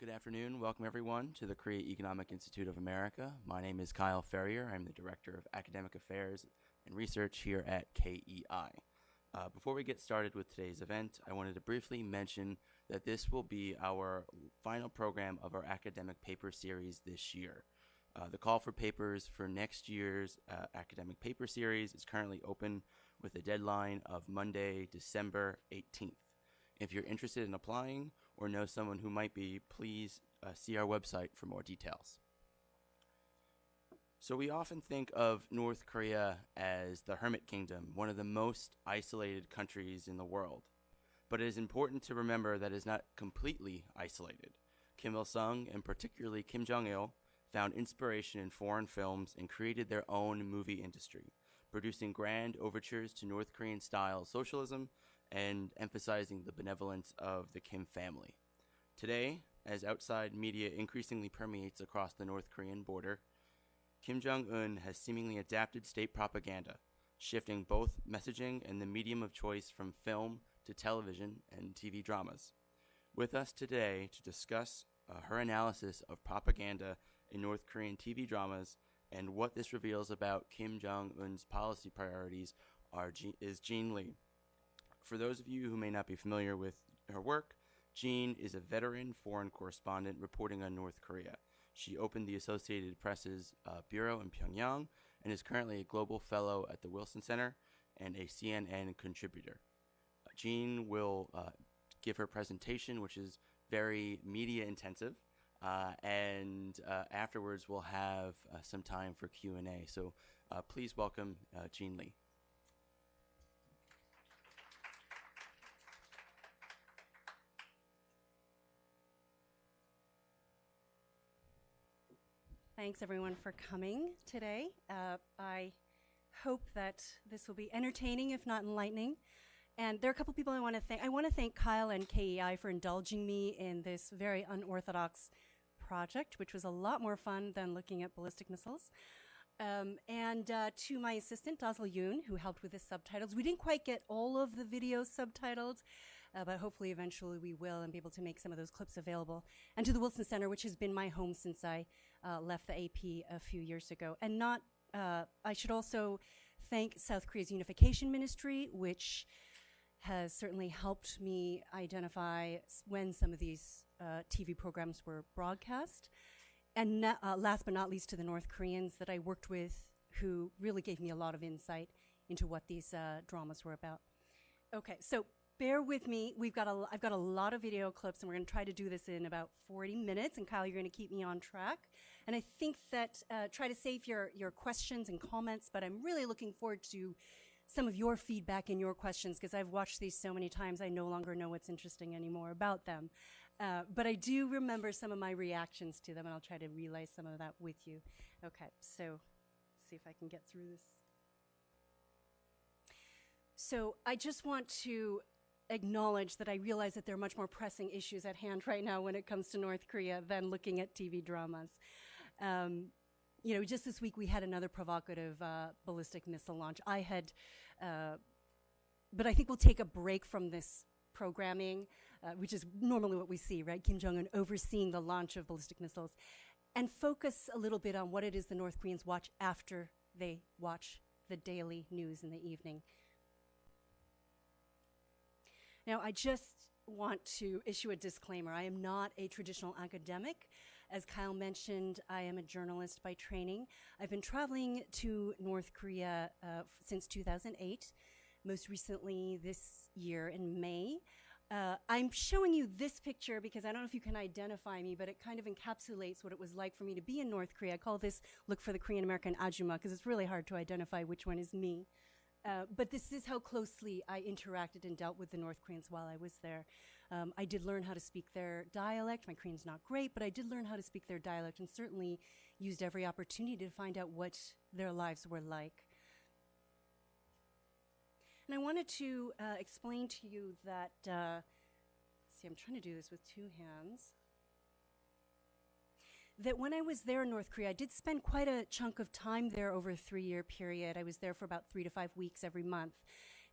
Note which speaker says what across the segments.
Speaker 1: Good afternoon. Welcome, everyone, to the Korea Economic Institute of America. My name is Kyle Ferrier. I'm the Director of Academic Affairs and Research here at KEI. Before we get started with today's event, I wanted to briefly mention that this will be our final program of our academic paper series this year. The call for papers for next year's academic paper series is currently open with a deadline of Monday, December 18th. If you're interested in applying or know someone who might be, please see our website for more details. So we often think of North Korea as the hermit kingdom, one of the most isolated countries in the world. But it is important to remember that it is not completely isolated. Kim Il-sung, and particularly Kim Jong-il, found inspiration in foreign films and created their own movie industry, producing grand overtures to North Korean-style socialism and emphasizing the benevolence of the Kim family. Today, as outside media increasingly permeates across the North Korean border, Kim Jong-un has seemingly adapted state propaganda, shifting both messaging and the medium of choice from film to television and TV dramas. With us today to discuss her analysis of propaganda in North Korean TV dramas and what this reveals about Kim Jong-un's policy priorities is Jean Lee. For those of you who may not be familiar with her work, Jean is a veteran foreign correspondent reporting on North Korea. She opened the Associated Press's bureau in Pyongyang and is currently a global fellow at the Wilson Center and a CNN contributor. Jean will give her presentation, which is very media intensive, and afterwards we'll have some time for Q&A. So please welcome Jean Lee.
Speaker 2: Thanks, everyone, for coming today. I hope that this will be entertaining, if not enlightening. And there are a couple people I want to thank. I want to thank Kyle and KEI for indulging me in this very unorthodox project, which was a lot more fun than looking at ballistic missiles. And to my assistant, Dazzle Yoon, who helped with the subtitles. We didn't quite get all of the videos subtitled, but hopefully eventually we will and be able to make some of those clips available. And to the Wilson Center, which has been my home since I left the AP a few years ago. And I should also thank South Korea's Unification Ministry, which has certainly helped me identify when some of these TV programs were broadcast. And last but not least, to the North Koreans that I worked with, who really gave me a lot of insight into what these dramas were about. Okay, so bear with me. I've got a lot of video clips, and we're going to try to do this in about 40 minutes. And Kyle, you're going to keep me on track. And I think that try to save your questions and comments, but I'm really looking forward to some of your feedback and your questions, because I've watched these so many times I no longer know what's interesting anymore about them. But I do remember some of my reactions to them, and I'll try to relay some of that with you. Okay, so let's see if I can get through this. So I just want to acknowledge that I realize that there are much more pressing issues at hand right now when it comes to North Korea than looking at TV dramas. You know, just this week we had another provocative ballistic missile launch. But I think we'll take a break from this programming, which is normally what we see, right? Kim Jong-un overseeing the launch of ballistic missiles, and focus a little bit on what it is the North Koreans watch after they watch the daily news in the evening. Now, I just want to issue a disclaimer. I am not a traditional academic. As Kyle mentioned, I am a journalist by training. I've been traveling to North Korea since 2008, most recently this year in May. I'm showing you this picture because I don't know if you can identify me, but it kind of encapsulates what it was like for me to be in North Korea. I call this Look for the Korean American Ajumma because it's really hard to identify which one is me. But this is how closely I interacted and dealt with the North Koreans while I was there. I did learn how to speak their dialect. My Korean's not great, but I did learn how to speak their dialect and certainly used every opportunity to find out what their lives were like. And I wanted to explain to you that, see, I'm trying to do this with two hands, that when I was there in North Korea, I did spend quite a chunk of time there over a 3-year period. I was there for about 3 to 5 weeks every month.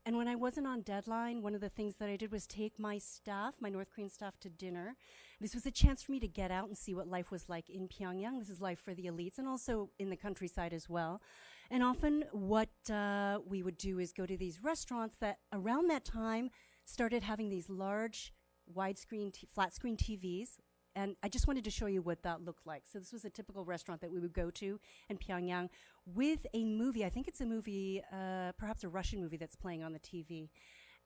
Speaker 2: And when I wasn't on deadline, one of the things that I did was take my staff, my North Korean staff, to dinner. This was a chance for me to get out and see what life was like in Pyongyang. This is life for the elites and also in the countryside as well. And often what we would do is go to these restaurants that around that time started having these large widescreen, flat screen TVs. And I just wanted to show you what that looked like. So this was a typical restaurant that we would go to in Pyongyang with a movie. I think it's a movie, perhaps a Russian movie that's playing on the TV.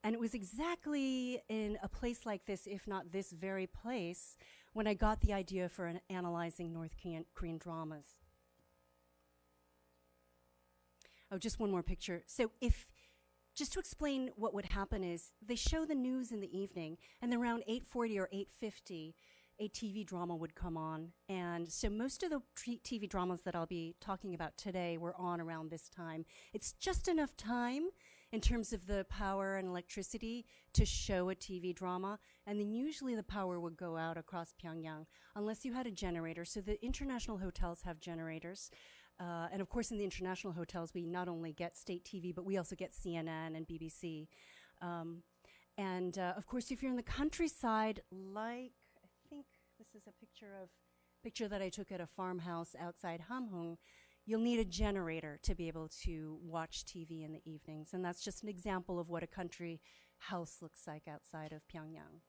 Speaker 2: And it was exactly in a place like this, if not this very place, when I got the idea for analyzing North Korean dramas. Oh, just one more picture. So just to explain what would happen is they show the news in the evening, and then around 8:40 or 8:50, a TV drama would come on. And so most of the TV dramas that I'll be talking about today were on around this time. It's just enough time in terms of the power and electricity to show a TV drama. And then usually the power would go out across Pyongyang unless you had a generator. So the international hotels have generators. And of course in the international hotels we not only get state TV, but we also get CNN and BBC. And of course if you're in the countryside, like this is a picture that I took at a farmhouse outside Hamhung. You'll need a generator to be able to watch TV in the evenings. And that's just an example of what a country house looks like outside of Pyongyang.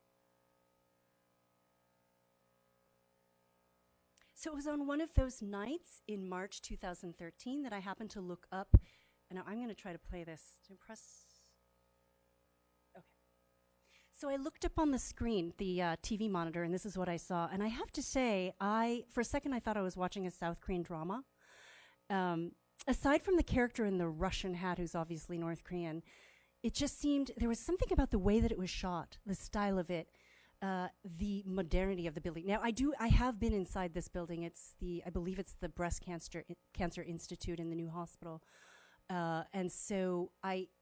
Speaker 2: So it was on one of those nights in March 2013 that I happened to look up, and I'm going to try to play this. So I looked up on the screen, the TV monitor, and this is what I saw. And I have to say, for a second I thought I was watching a South Korean drama. Aside from the character in the Russian hat, who's obviously North Korean, it just seemed, there was something about the way that it was shot, the style of it, the modernity of the building. Now, I have been inside this building. I believe it's the Breast Cancer Institute in the new hospital. And so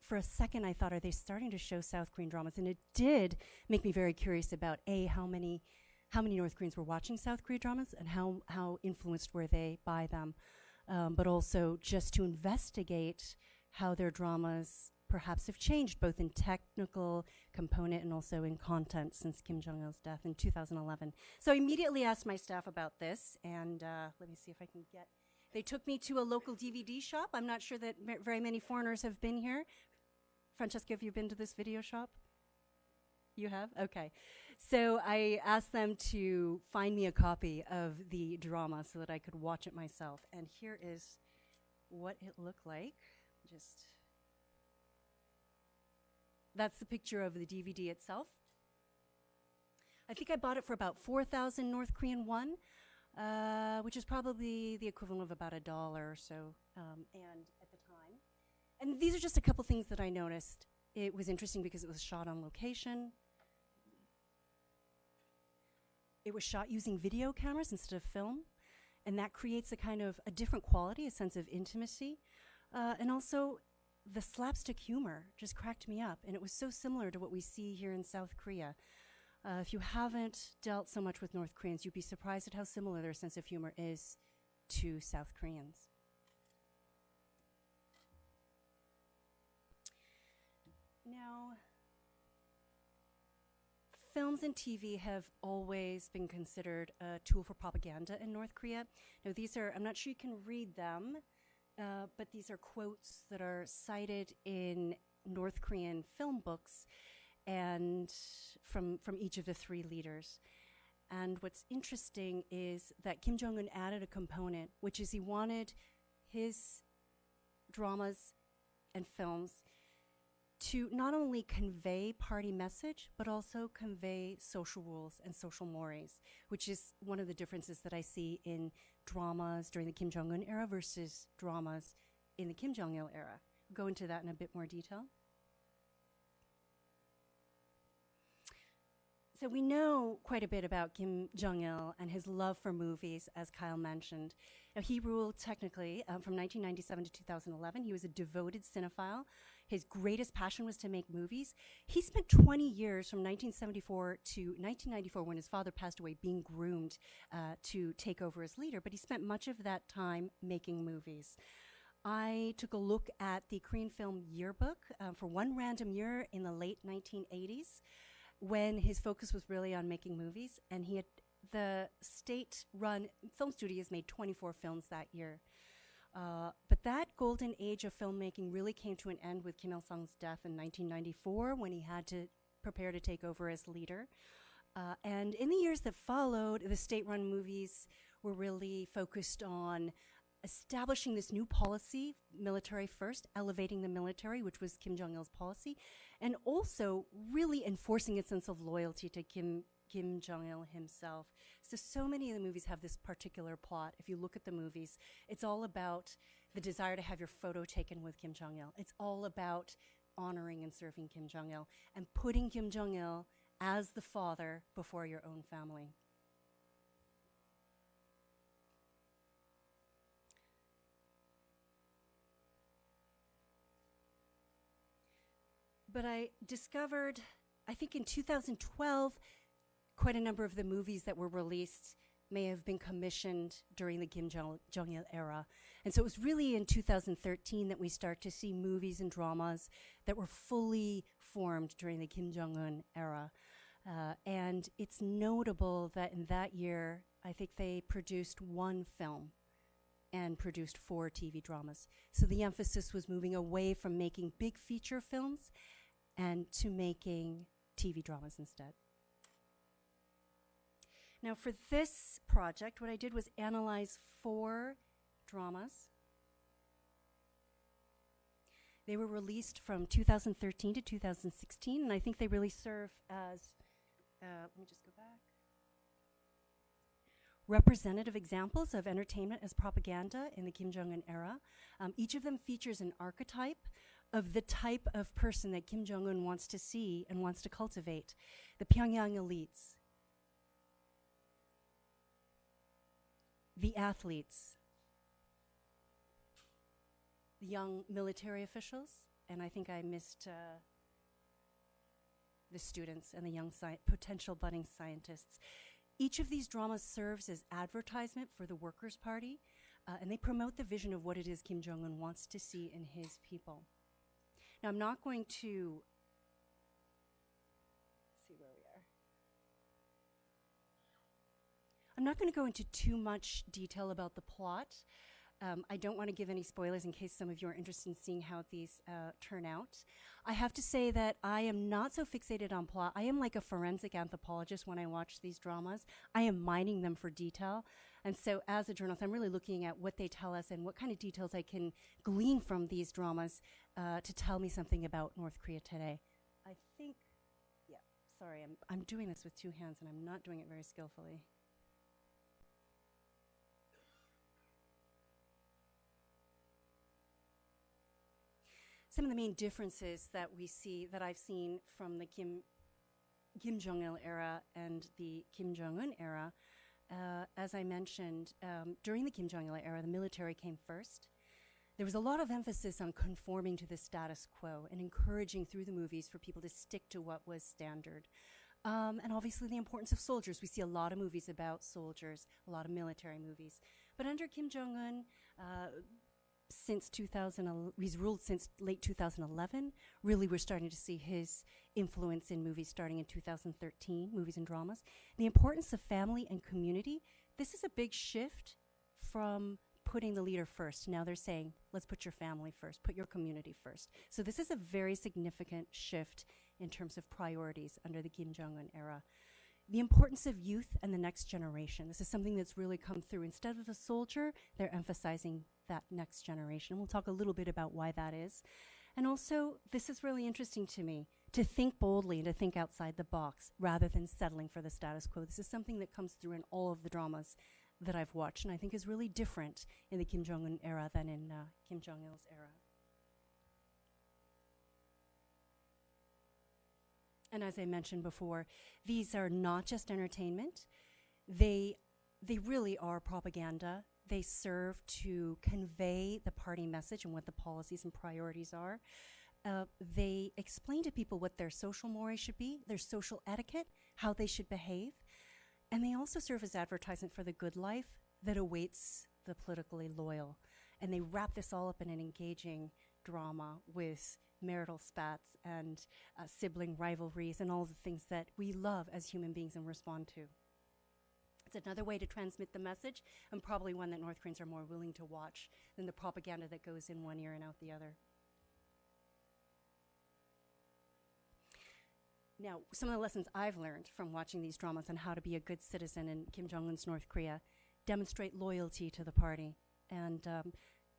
Speaker 2: for a second, I thought, are they starting to show South Korean dramas? And it did make me very curious about, how many North Koreans were watching South Korean dramas and how influenced were they by them, but also just to investigate how their dramas perhaps have changed, both in technical component and also in content since Kim Jong-il's death in 2011. So I immediately asked my staff about this, and let me see if I can get... They took me to a local DVD shop. I'm not sure that very many foreigners have been here. Francesca, have you been to this video shop? You have? Okay. So I asked them to find me a copy of the drama so that I could watch it myself. And here is what it looked like. That's the picture of the DVD itself. I think I bought it for about 4,000 North Korean won. Which is probably the equivalent of about $1 or so, and at the time. And these are just a couple things that I noticed. It was interesting because it was shot on location. It was shot using video cameras instead of film, and that creates a different quality, a sense of intimacy. And also, the slapstick humor just cracked me up, and it was so similar to what we see here in South Korea. If you haven't dealt so much with North Koreans, you'd be surprised at how similar their sense of humor is to South Koreans. Now, films and TV have always been considered a tool for propaganda in North Korea. Now, these are, I'm not sure you can read them, but these are quotes that are cited in North Korean film books and from each of the three leaders. And what's interesting is that Kim Jong-un added a component, which is he wanted his dramas and films to not only convey party message, but also convey social rules and social mores, which is one of the differences that I see in dramas during the Kim Jong-un era versus dramas in the Kim Jong-il era. I'll go into that in a bit more detail. So we know quite a bit about Kim Jong-il and his love for movies, as Kyle mentioned. Now, he ruled technically from 1997 to 2011. He was a devoted cinephile. His greatest passion was to make movies. He spent 20 years from 1974 to 1994, when his father passed away, being groomed to take over as leader, but he spent much of that time making movies. I took a look at the Korean film yearbook for one random year in the late 1980s when his focus was really on making movies, and he had the state-run film studios made 24 films that year. But that golden age of filmmaking really came to an end with Kim Il-sung's death in 1994 when he had to prepare to take over as leader. And in the years that followed, the state-run movies were really focused on establishing this new policy, military first, elevating the military, which was Kim Jong-il's policy, and also really enforcing a sense of loyalty to Kim Jong-il himself. So many of the movies have this particular plot. If you look at the movies, it's all about the desire to have your photo taken with Kim Jong-il. It's all about honoring and serving Kim Jong-il and putting Kim Jong-il as the father before your own family. But I discovered, I think in 2012, quite a number of the movies that were released may have been commissioned during the Kim Jong-il era. And so it was really in 2013 that we start to see movies and dramas that were fully formed during the Kim Jong-un era. And it's notable that in that year, I think they produced one film and produced 4 TV dramas. So the emphasis was moving away from making big feature films and to making TV dramas instead. Now for this project, what I did was analyze 4 dramas. They were released from 2013 to 2016, and I think they really serve as, let me just go back, representative examples of entertainment as propaganda in the Kim Jong-un era. Each of them features an archetype of the type of person that Kim Jong-un wants to see and wants to cultivate. The Pyongyang elites, the athletes, the young military officials, and I think I missed the students and the young potential budding scientists. Each of these dramas serves as advertisement for the Workers' Party, and they promote the vision of what it is Kim Jong-un wants to see in his people. Now, I'm not going to see where we are. I'm not going to go into too much detail about the plot. I don't want to give any spoilers in case some of you are interested in seeing how these turn out. I have to say that I am not so fixated on plot. I am like a forensic anthropologist when I watch these dramas. I am mining them for detail. And so as a journalist, I'm really looking at what they tell us and what kind of details I can glean from these dramas to tell me something about North Korea today. I think, yeah, sorry, I'm doing this with 2 hands and I'm not doing it very skillfully. Some of the main differences that we see, that I've seen from the Kim Jong-il era and the Kim Jong-un era, as I mentioned, during the Kim Jong-il era, the military came first. There was a lot of emphasis on conforming to the status quo and encouraging through the movies for people to stick to what was standard. And obviously the importance of soldiers. We see a lot of movies about soldiers, a lot of military movies. But under Kim Jong-un, since he's ruled since late 2011. Really, we're starting to see his influence in movies starting in 2013, movies and dramas. The importance of family and community. This is a big shift from putting the leader first. Now they're saying, let's put your family first, put your community first. So this is a very significant shift in terms of priorities under the Kim Jong-un era. The importance of youth and the next generation. This is something that's really come through. Instead of a soldier, they're emphasizing that next generation. We'll talk a little bit about why that is. And also, this is really interesting to me, to think boldly and to think outside the box rather than settling for the status quo. This is something that comes through in all of the dramas that I've watched and I think is really different in the Kim Jong-un era than in Kim Jong-il's era. And as I mentioned before, these are not just entertainment. They really are propaganda. They serve to convey the party message and what the policies and priorities are. They explain to people what their social mores should be, their social etiquette, how they should behave. And they also serve as advertisement for the good life that awaits the politically loyal. and they wrap this all up in an engaging drama with marital spats and sibling rivalries and all the things that we love as human beings and respond to. It's another way to transmit the message, and probably one that North Koreans are more willing to watch than the propaganda that goes in one ear and out the other. Now, some of the lessons I've learned from watching these dramas on how to be a good citizen in Kim Jong-un's North Korea demonstrate loyalty to the party. And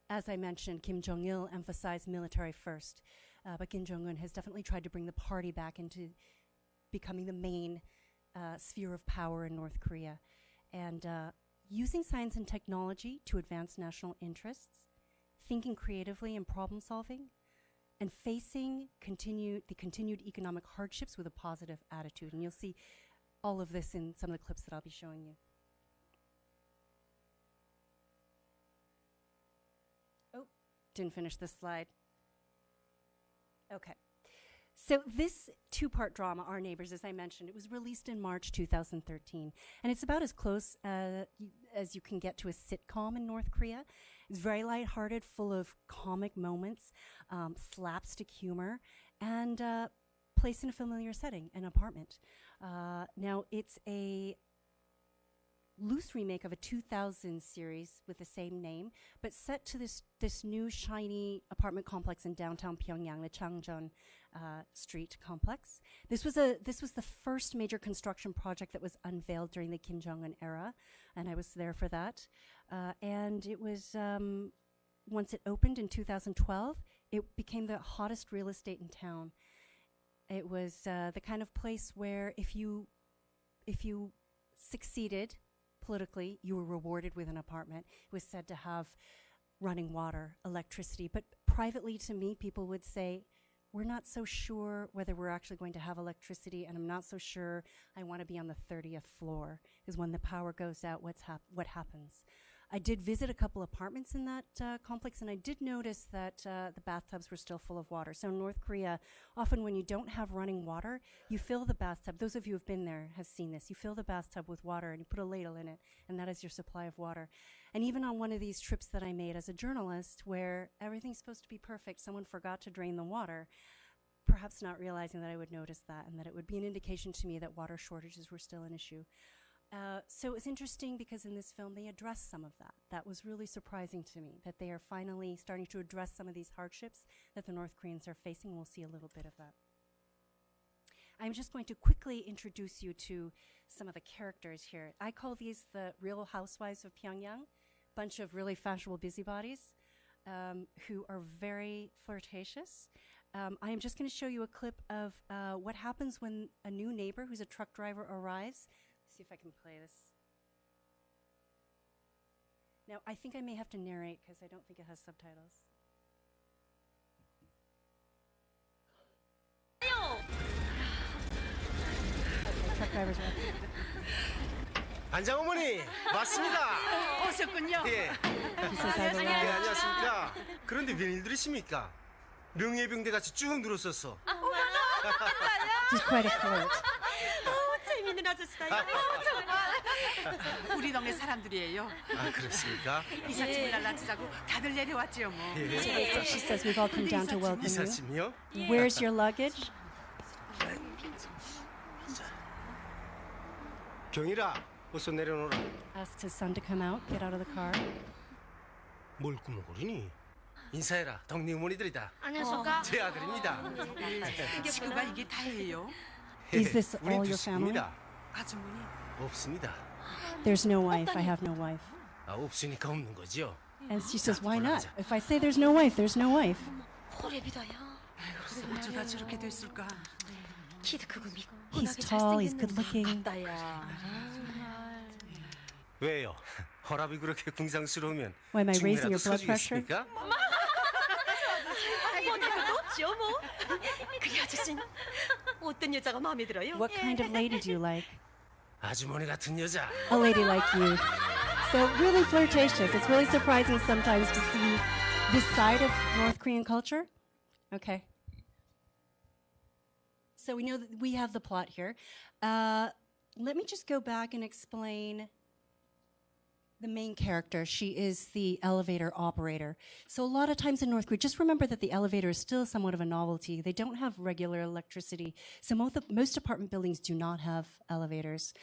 Speaker 2: as I mentioned, Kim Jong-il emphasized military first, but Kim Jong-un has definitely tried to bring the party back into becoming the main sphere of power in North Korea. And using science and technology to advance national interests, thinking creatively and problem solving, and facing the continued economic hardships with a positive attitude. And you'll see all of this in some of the clips that I'll be showing you. Oh, didn't finish this slide. Okay. So this two-part drama, Our Neighbors, as I mentioned, it was released in March 2013. And it's about as close as you can get to a sitcom in North Korea. It's very lighthearted, full of comic moments, slapstick humor, and placed in a familiar setting, an apartment. Now, it's a loose remake of a 2000 series with the same name, but set to this new shiny apartment complex in downtown Pyongyang, the Changjeon Street complex. This was the first major construction project that was unveiled during the Kim Jong-un era, and I was there for that. And it was once it opened in 2012, it became the hottest real estate in town. It was the kind of place where if you succeeded politically, you were rewarded with an apartment. It was said to have running water, electricity, but privately to me, people would say, we're not so sure whether we're actually going to have electricity, and I'm not so sure I want to be on the 30th floor, because when the power goes out, what happens? I did visit a couple apartments in that complex, and I did notice that the bathtubs were still full of water. So in North Korea, often when you don't have running water, you fill the bathtub. Those of you who have been there have seen this. You fill the bathtub with water, and you put a ladle in it, and that is your supply of water. And even on one of these trips that I made as a journalist, where everything's supposed to be perfect, someone forgot to drain the water, perhaps not realizing that I would notice that, and that it would be an indication to me that water shortages were still an issue. So it was interesting because in this film they addressed some of that. That was really surprising to me, that they are finally starting to address some of these hardships that the North Koreans are facing, and we'll see a little bit of that. I'm just going to quickly introduce you to some of the characters here. I call these the Real Housewives of Pyongyang, bunch of really fashionable busybodies who are very flirtatious. I am just going to show you a clip of what happens when a new neighbor who's a truck driver arrives. See if I can play this. Now, I think I may have to narrate because I don't think it has subtitles. Okay, truck drivers are
Speaker 3: 안장 어머니 맞습니다.
Speaker 4: 오셨군요.
Speaker 3: 예.
Speaker 2: He says, "I've
Speaker 3: 예,
Speaker 2: arrived."
Speaker 3: 안녕하십니까. 그런데 웬일들이십니까? 명예병대 같이 쭉 늘었었어.
Speaker 2: He's quite a flirt.
Speaker 4: 재밌는 아저씨다. 정말. 우리 동네 사람들이에요.
Speaker 3: 아 그렇습니까?
Speaker 4: 이삿짐을 날라치자고 다들 내려왔지요 뭐.
Speaker 3: 예.
Speaker 2: So she says, we've all come down to welcome you.
Speaker 3: 이삿짐이요?
Speaker 2: Where's your luggage?
Speaker 3: 경일아, 어서 내려놓으라.
Speaker 2: Asks his son to come out, get out of the car.
Speaker 3: 뭘 꾸물거리니? 인사해라, 동네 어머니들이다.
Speaker 5: 안녕하십니까?
Speaker 3: 제 아들입니다.
Speaker 4: 식구가 이게 다예요.
Speaker 2: Is this
Speaker 3: 우리
Speaker 2: all your family?
Speaker 3: 둘입니다.
Speaker 4: 아주머니.
Speaker 3: 없습니다.
Speaker 2: There's no wife. I have no wife.
Speaker 3: 아 없으니까 없는 거지요.
Speaker 2: And she says, why not? If I say there's no wife, there's no wife.
Speaker 5: 호랩이다야.
Speaker 4: 어쩌다 저렇게 됐을까.
Speaker 5: 키도 크고 미고.
Speaker 2: He's tall, he's good looking.
Speaker 5: 다야.
Speaker 3: 왜요? 혈압이 그렇게 궁상스러우면
Speaker 2: Why am I raising
Speaker 3: 죽음이라도
Speaker 2: your blood pressure?
Speaker 3: 서주겠습니까?
Speaker 5: 없죠 뭐. 그래 아저씨는 어떤 여자가 마음에 들어요?
Speaker 2: What kind of lady do you like?
Speaker 3: 아주머니 같은 여자.
Speaker 2: A lady like you. So really flirtatious. It's really surprising sometimes to see this side of North Korean culture. Okay. So we know that we have the plot here. Let me just go back and explain the main character. She is the elevator operator. So a lot of times in North Korea, just remember that the elevator is still somewhat of a novelty. They don't have regular electricity. So most apartment buildings do not have elevators.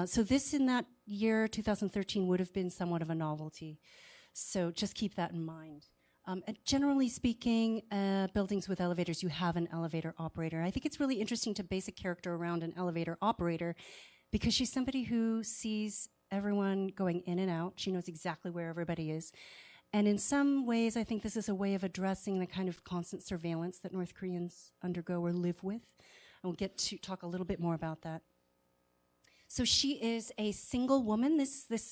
Speaker 2: So this in that year, 2013, would have been somewhat of a novelty. So just keep that in mind. Generally speaking, buildings with elevators, you have an elevator operator. I think it's really interesting to base a character around an elevator operator because she's somebody who sees everyone going in and out. She knows exactly where everybody is. And in some ways, I think this is a way of addressing the kind of constant surveillance that North Koreans undergo or live with. And we'll get to talk a little bit more about that. So she is a single woman.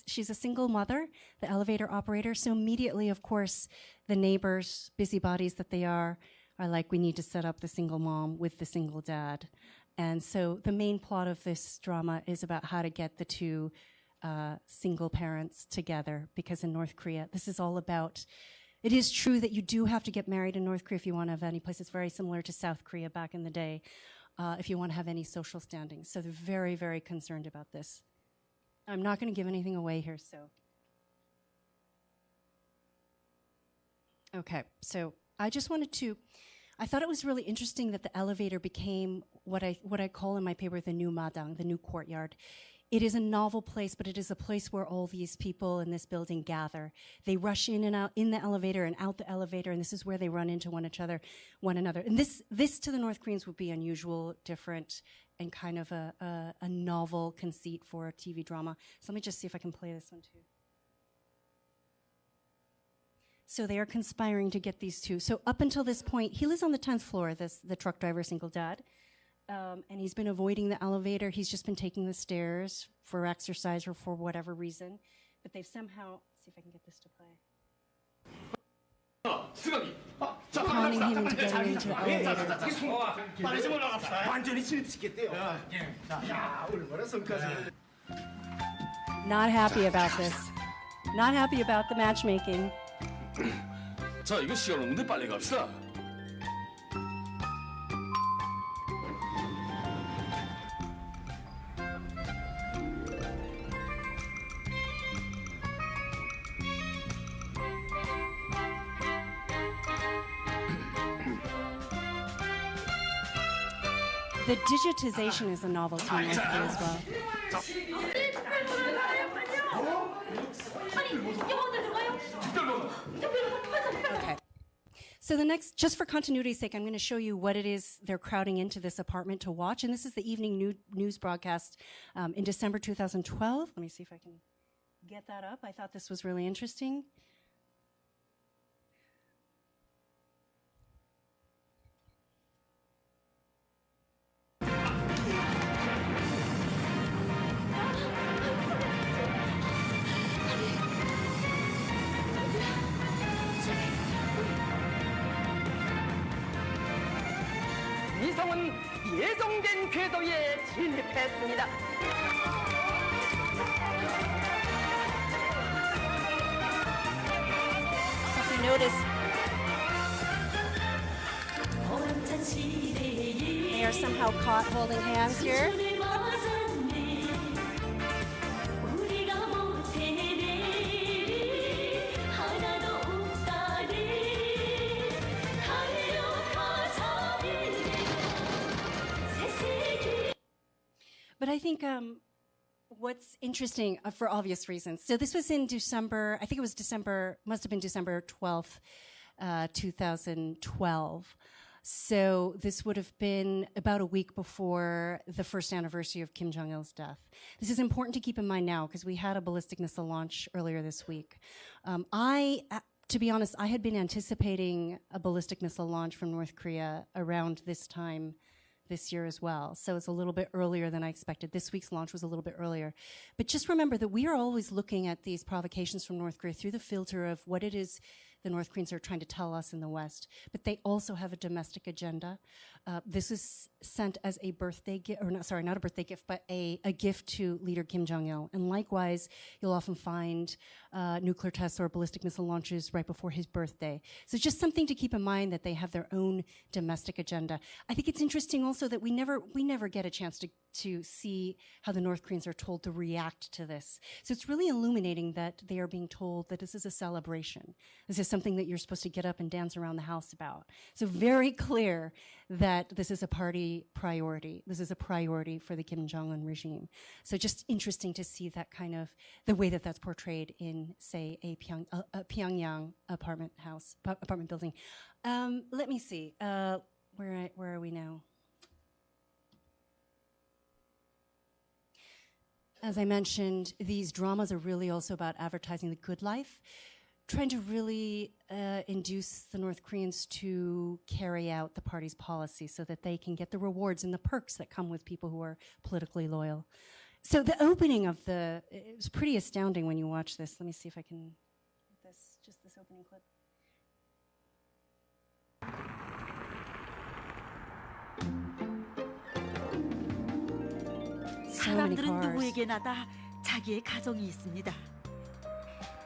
Speaker 2: She's a single mother, the elevator operator. So immediately, of course, the neighbors, busybodies that they are like, we need to set up the single mom with the single dad. And so the main plot of this drama is about how to get the two single parents together, because in North Korea, this is all about, it is true that you do have to get married in North Korea if you want to have any place. It's very similar to South Korea back in the day. If you want to have any social standing. So they're very, very concerned about this. I'm not going to give anything away here, so. Okay, so I just wanted to, I thought it was really interesting that the elevator became what I call in my paper the new madang, the new courtyard. It is a novel place, but it is a place where all these people in this building gather. They rush in and out in the elevator and out the elevator, and this is where they run into one another. And this to the North Koreans would be unusual, different, and kind of a novel conceit for a TV drama. So let me just see if I can play this one too. So they are conspiring to get these two. So up until this point, he lives on the 10th floor, the truck driver, single dad. And he's been avoiding the elevator. He's just been taking the stairs for exercise or for whatever reason. But they've somehow, let's see if I can get this to play. Conning him into getting into the elevator. Not happy about this. Not happy about the matchmaking.
Speaker 6: 자, 이거 시간 없는데 빨리 갑시다.
Speaker 2: The digitization is a novelty in North Korea as well. Okay. So the next, just for continuity's sake, I'm going to show you what it is they're crowding into this apartment to watch. And this is the evening news broadcast in December 2012. Let me see if I can get that up. I thought this was really interesting.
Speaker 7: 이성은 예정된 궤도에 진입했습니다.
Speaker 2: So if you notice, they are somehow caught holding hands here. But I think what's interesting, for obvious reasons, so this was in December, I think it was December, must have been December 12th, 2012. So this would have been about a week before the first anniversary of Kim Jong-il's death. This is important to keep in mind now because we had a ballistic missile launch earlier this week. To be honest, I had been anticipating a ballistic missile launch from North Korea around this time this year as well. So it's a little bit earlier than I expected. This week's launch was a little bit earlier. But just remember that we are always looking at these provocations from North Korea through the filter of what it is the North Koreans are trying to tell us in the West. But they also have a domestic agenda. This is sent as a birthday gift, or not a birthday gift, but a gift to leader Kim Jong-il. And likewise, you'll often find nuclear tests or ballistic missile launches right before his birthday. So just something to keep in mind that they have their own domestic agenda. I think it's interesting also that we never get a chance to see how the North Koreans are told to react to this. So it's really illuminating that they are being told that this is a celebration. This is something that you're supposed to get up and dance around the house about. So very clear that this is a party priority. This is a priority for the Kim Jong-un regime. So just interesting to see that kind of, the way that that's portrayed in, say, a Pyongyang apartment building. Let me see, where are we now? As I mentioned, these dramas are really also about advertising the good life, trying to really induce the North Koreans to carry out the party's policy so that they can get the rewards and the perks that come with people who are politically loyal. So the opening of it was pretty astounding when you watch this. Let me see if I can get just this opening clip.
Speaker 8: 사람들은 누구에게나 다 자기의 가정이 있습니다.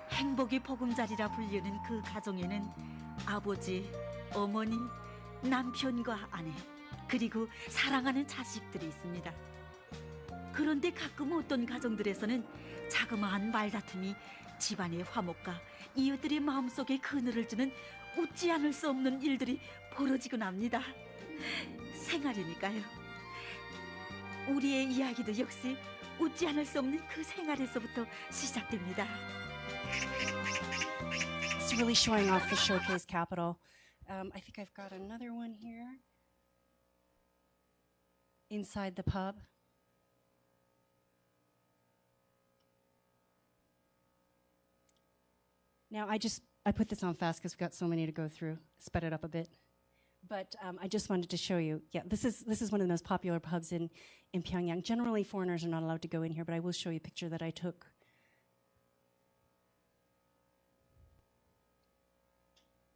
Speaker 8: 행복의 보금자리라 불리는 그 가정에는 아버지, 어머니, 남편과 아내, 그리고 사랑하는 자식들이 있습니다. 그런데 가끔 어떤 가정들에서는 자그마한 말다툼이 집안의 화목과 이웃들의 마음속에 그늘을 주는 웃지 않을 수 없는 일들이 벌어지곤 합니다. 생활이니까요. 우리의 이야기도 역시 웃지 않을 수 없는 그 생활에서부터 시작됩니다.
Speaker 2: It's really showing off the showcase capital. I think I've got another one here. Inside the pub. Now I put this on fast because we've got so many to go through. Sped it up a bit. But I just wanted to show you. Yeah, this is one of the most popular pubs in Pyongyang. Generally, foreigners are not allowed to go in here, but I will show you a picture that I took.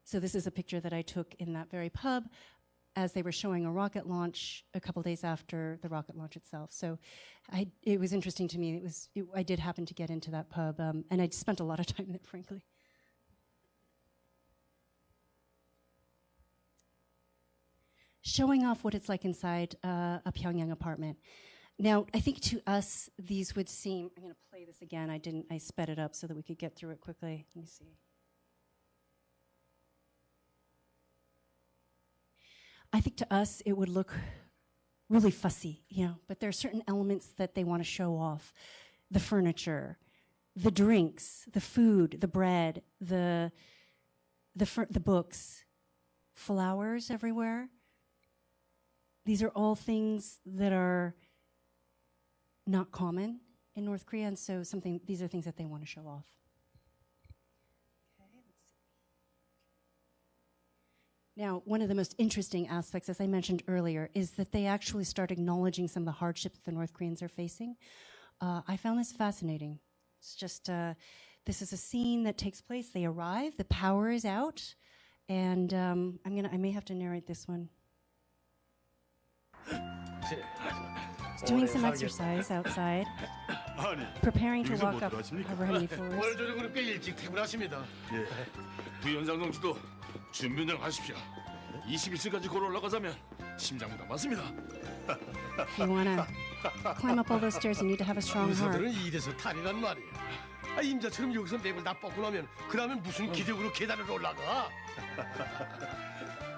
Speaker 2: So this is a picture that I took in that very pub as they were showing a rocket launch a couple days after the rocket launch itself. So it was interesting to me. I did happen to get into that pub, and I spent a lot of time there, frankly. Showing off what it's like inside a Pyongyang apartment. Now, I think to us, these would seem, I'm going to play this again. I sped it up so that we could get through it quickly. Let me see. I think to us, it would look really fussy, but there are certain elements that they want to show off. The furniture, the drinks, the food, the bread, the books, flowers everywhere. These are all things that are not common in North Korea, and so these are things that they want to show off. Okay, let's see. Now, one of the most interesting aspects, as I mentioned earlier, is that they actually start acknowledging some of the hardships that the North Koreans are facing. I found this fascinating. It's just, this is a scene that takes place. They arrive, the power is out, and I may have to narrate this one. Doing some exercise outside, preparing to walk up however many floors.
Speaker 3: 오늘저녁 그렇게 일찍 퇴근하십니다.
Speaker 6: 예. 부위원장 동지도 준비운영 하십시오. 21층까지 걸어 올라가자면 심장보다 맞습니다.
Speaker 2: If you want to climb up all those stairs, you need to have a strong heart.
Speaker 3: 의사들은 이래서 탈이란 말이야. 임자처럼 여기서 맥을 다 뻗고 나면 그 다음에 무슨 기력으로 계단을 올라가?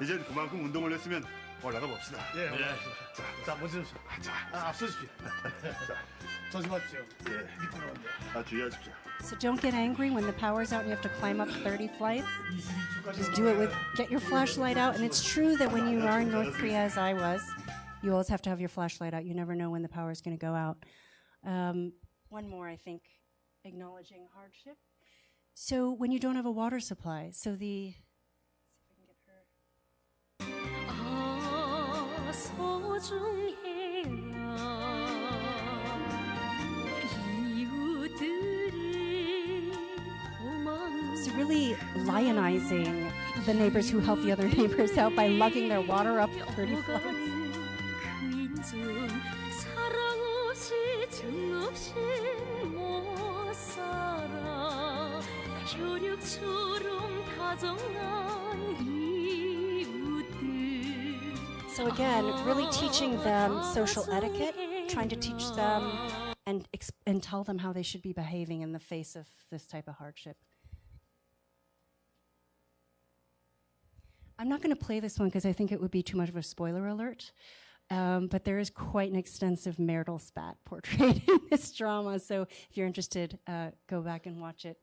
Speaker 9: 이젠 그만큼 운동을 했으면 올라가 봅시다.
Speaker 3: 예. 자, 먼저 앞서십시오. 조심하십시오.
Speaker 9: 예.
Speaker 3: 미끄러운데.
Speaker 9: 주의하십시오.
Speaker 2: So don't get angry when the power's out and you have to climb up 30 flights. Just do it get your flashlight out. And it's true that when you are in North Korea, as I was, you always have to have your flashlight out. You never know when the power is going to go out. One more, I think, acknowledging hardship. So when you don't have a water supply, so the... So really lionizing the neighbors who help the other neighbors out by lugging their water up pretty floats.
Speaker 5: 사랑 없이 정 없인 못 살아 혈육처럼 다정한 이웃들.
Speaker 2: So again, really teaching them social etiquette, trying to teach them and tell them how they should be behaving in the face of this type of hardship. I'm not going to play this one because I think it would be too much of a spoiler alert. But there is quite an extensive marital spat portrayed in this drama. So if you're interested, go back and watch it.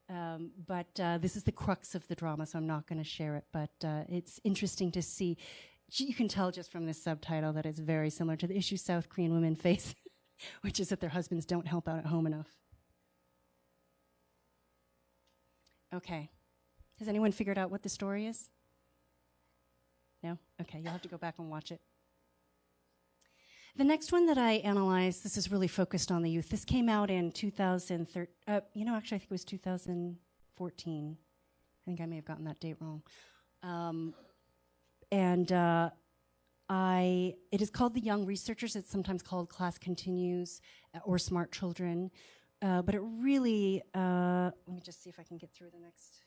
Speaker 2: But this is the crux of the drama, so I'm not going to share it. But it's interesting to see. You can tell just from this subtitle that it's very similar to the issue South Korean women face, which is that their husbands don't help out at home enough. Okay. Has anyone figured out what the story is? No? Okay, you'll have to go back and watch it. The next one that I analyzed, this is really focused on the youth. This came out in 2013. Actually, I think it was 2014. I think I may have gotten that date wrong. It is called The Young Researchers. It's sometimes called Class Continues or Smart Children. But it really, let me just see if I can get through the next.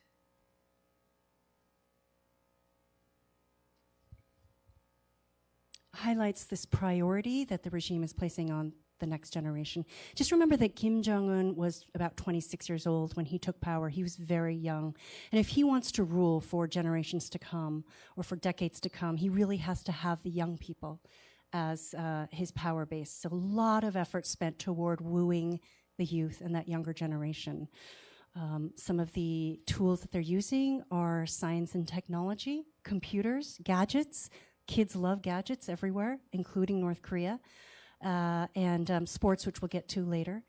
Speaker 2: Highlights this priority that the regime is placing on the next generation. Just remember that Kim Jong-un was about 26 years old when he took power. He was very young. And if he wants to rule for generations to come or for decades to come, he really has to have the young people as his power base. So a lot of effort spent toward wooing the youth and that younger generation. Some of the tools that they're using are science and technology, computers, gadgets. Kids love gadgets everywhere, including North Korea, and sports, which we'll get to later.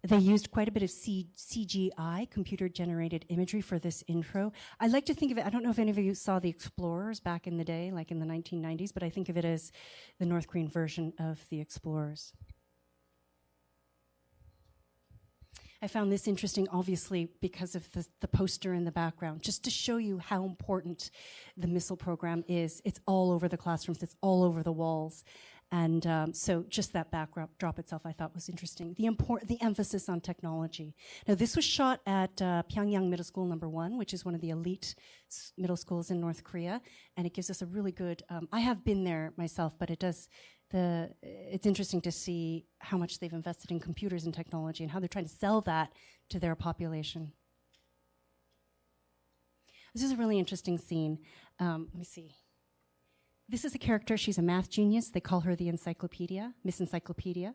Speaker 2: They used quite a bit of CGI, computer-generated imagery, for this intro. I like to think of it, I don't know if any of you saw The Explorers back in the day, like in the 1990s, but I think of it as the North Korean version of The Explorers. I found this interesting, obviously, because of the poster in the background, just to show you how important the missile program is. It's all over the classrooms. It's all over the walls. And so just that backdrop itself I thought was interesting. The emphasis on technology. Now, this was shot at Pyongyang Middle School No. 1, which is one of the elite middle schools in North Korea. And it gives us a really good, I have been there myself, but it's interesting to see how much they've invested in computers and technology and how they're trying to sell that to their population. This is a really interesting scene. Let me see. This is a character. She's a math genius. They call her the Encyclopedia, Miss Encyclopedia.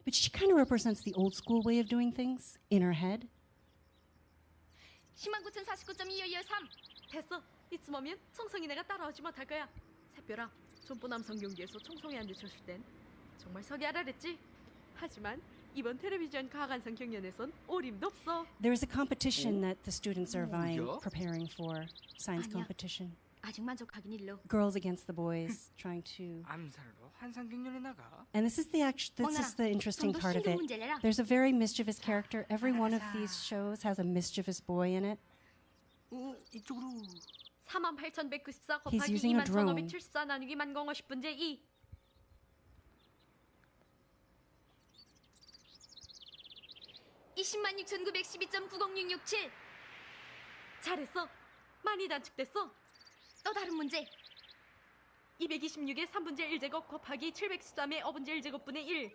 Speaker 2: But she kind of represents the old school way of doing things in her head.
Speaker 5: 10949.223. 됐어. 이쯤 오면 청송이 내가 따라오지 못할 거야. 새별아, 전보남성 경기에서 청송이 안 되셨을 땐 정말 서기 알아랬지. 하지만 이번 텔레비전 과학완성 경연에선 오림도 없어.
Speaker 2: There's a competition that the students are preparing for, science competition.
Speaker 5: 아직 만족하긴 일러.
Speaker 2: Girls against the boys, trying to.
Speaker 10: 암살로 환상 경연에 나가.
Speaker 2: And this is the interesting part of it. There's a very mischievous character. Every one of these shows has a mischievous boy in it.
Speaker 10: 이쪽으로.
Speaker 5: 48,194
Speaker 2: He's
Speaker 5: 곱하기
Speaker 2: using a drone.
Speaker 5: 21,574 나누기 10,50분의 2. (206,912.90667) 잘했어. 많이 단축됐어. 또 다른 문제. 226의 3분의 1제곱 곱하기 713의 5분의 1제곱분의 1.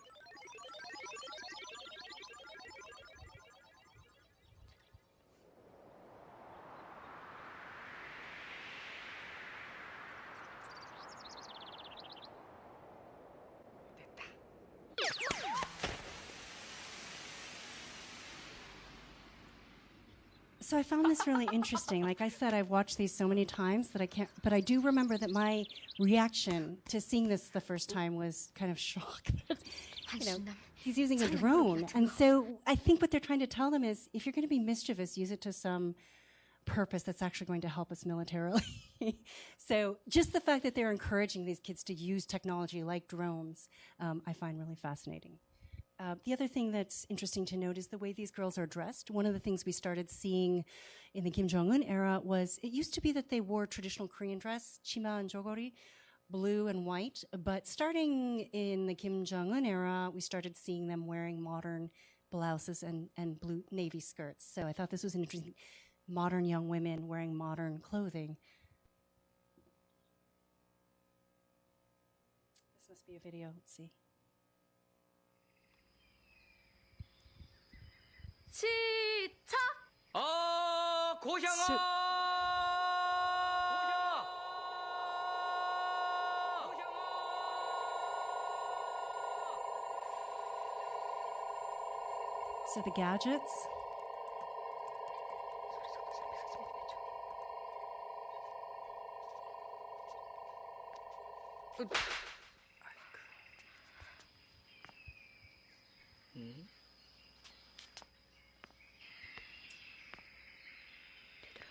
Speaker 2: So I found this really interesting. Like I said, I've watched these so many times that I can't, but I do remember that my reaction to seeing this the first time was kind of shock. He's using a drone. And so I think what they're trying to tell them is, if you're going to be mischievous, use it to some purpose that's actually going to help us militarily. So just the fact that they're encouraging these kids to use technology like drones, I find really fascinating. The other thing that's interesting to note is the way these girls are dressed. One of the things we started seeing in the Kim Jong-un era was it used to be that they wore traditional Korean dress, chima and jogori, blue and white. But starting in the Kim Jong-un era, we started seeing them wearing modern blouses and blue navy skirts. So I thought this was an interesting, modern young women wearing modern clothing. This must be a video. Let's see.
Speaker 5: 시작!
Speaker 7: 고향아!
Speaker 2: So the gadgets.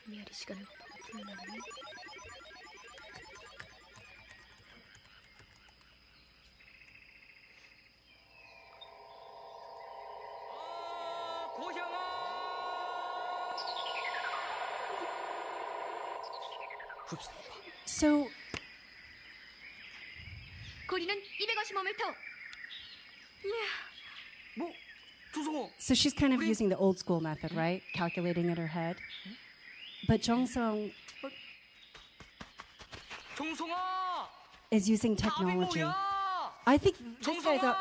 Speaker 5: 미아리 시간을 기억나네.
Speaker 2: So
Speaker 5: 거리는 255m.
Speaker 10: 뭐 조성호.
Speaker 2: So she's kind of using the old school method, right? Calculating in her head. But Jong-sung
Speaker 7: 정성아!
Speaker 2: is using technology. I think this guy's a...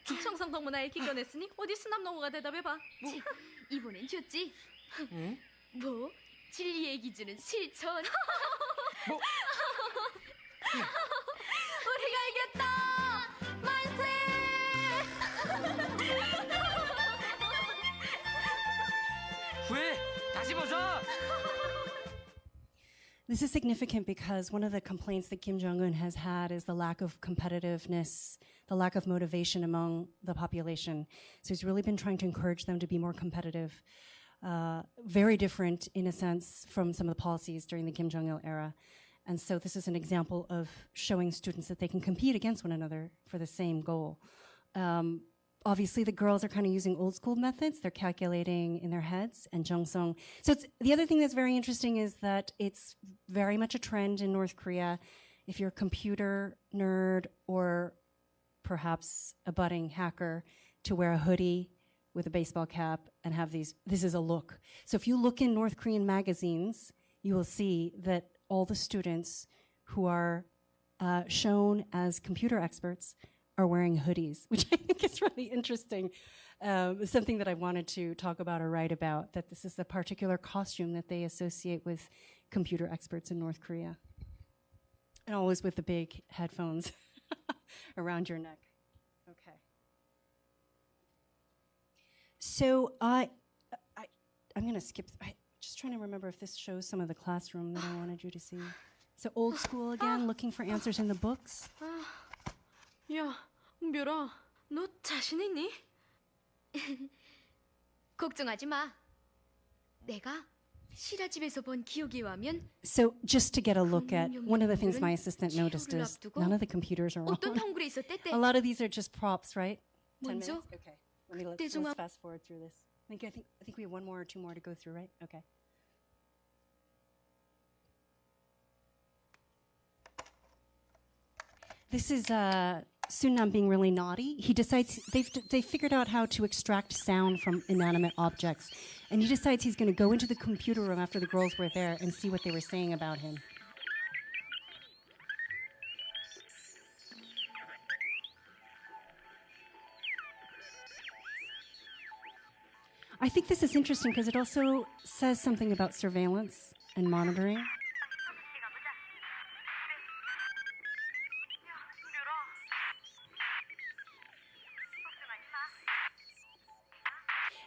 Speaker 5: 청성 덕문화에 기겨냈으니 어디 수납 넘어가 대답해봐. 이번엔 줬지. 뭐? 진리의 기준은 실천.
Speaker 7: 뭐?
Speaker 5: 우리가 이겼다! 만세!
Speaker 7: 후회! 다시 보자!
Speaker 2: This is significant because one of the complaints that Kim Jong-un has had is the lack of competitiveness, the lack of motivation among the population. So he's really been trying to encourage them to be more competitive. Very different, in a sense, from some of the policies during the Kim Jong-il era. And so this is an example of showing students that they can compete against one another for the same goal. Obviously, the girls are kind of using old school methods. They're calculating in their heads. And Jong-sung. So the other thing that's very interesting is that it's very much a trend in North Korea. If you're a computer nerd or perhaps a budding hacker, to wear a hoodie with a baseball cap and have this is a look. So if you look in North Korean magazines, you will see that all the students who are shown as computer experts are wearing hoodies, which I think is really interesting. Something that I wanted to talk about or write about, that this is the particular costume that they associate with computer experts in North Korea. And always with the big headphones around your neck. Okay. So I'm going to skip. Just trying to remember if this shows some of the classroom that I wanted you to see. So old school again, looking for answers in the books.
Speaker 5: 야, 묘라, 너 자신 있니? 걱정하지 마. 내가 시라집에서 본 기억에 의하면
Speaker 2: So just to get a look at, one of the things my assistant noticed is none of the computers are on.
Speaker 5: 어떤 헝굴에 있었대?
Speaker 2: A lot of these are just props, right? 10
Speaker 5: 먼저
Speaker 2: minutes? Okay. Let's fast forward through this. I think we have one more or two more to go through, right? Okay. This is Sunnam being really naughty. He decides they figured out how to extract sound from inanimate objects, and he decides he's going to go into the computer room after the girls were there and see what they were saying about him. I think this is interesting because it also says something about surveillance and monitoring.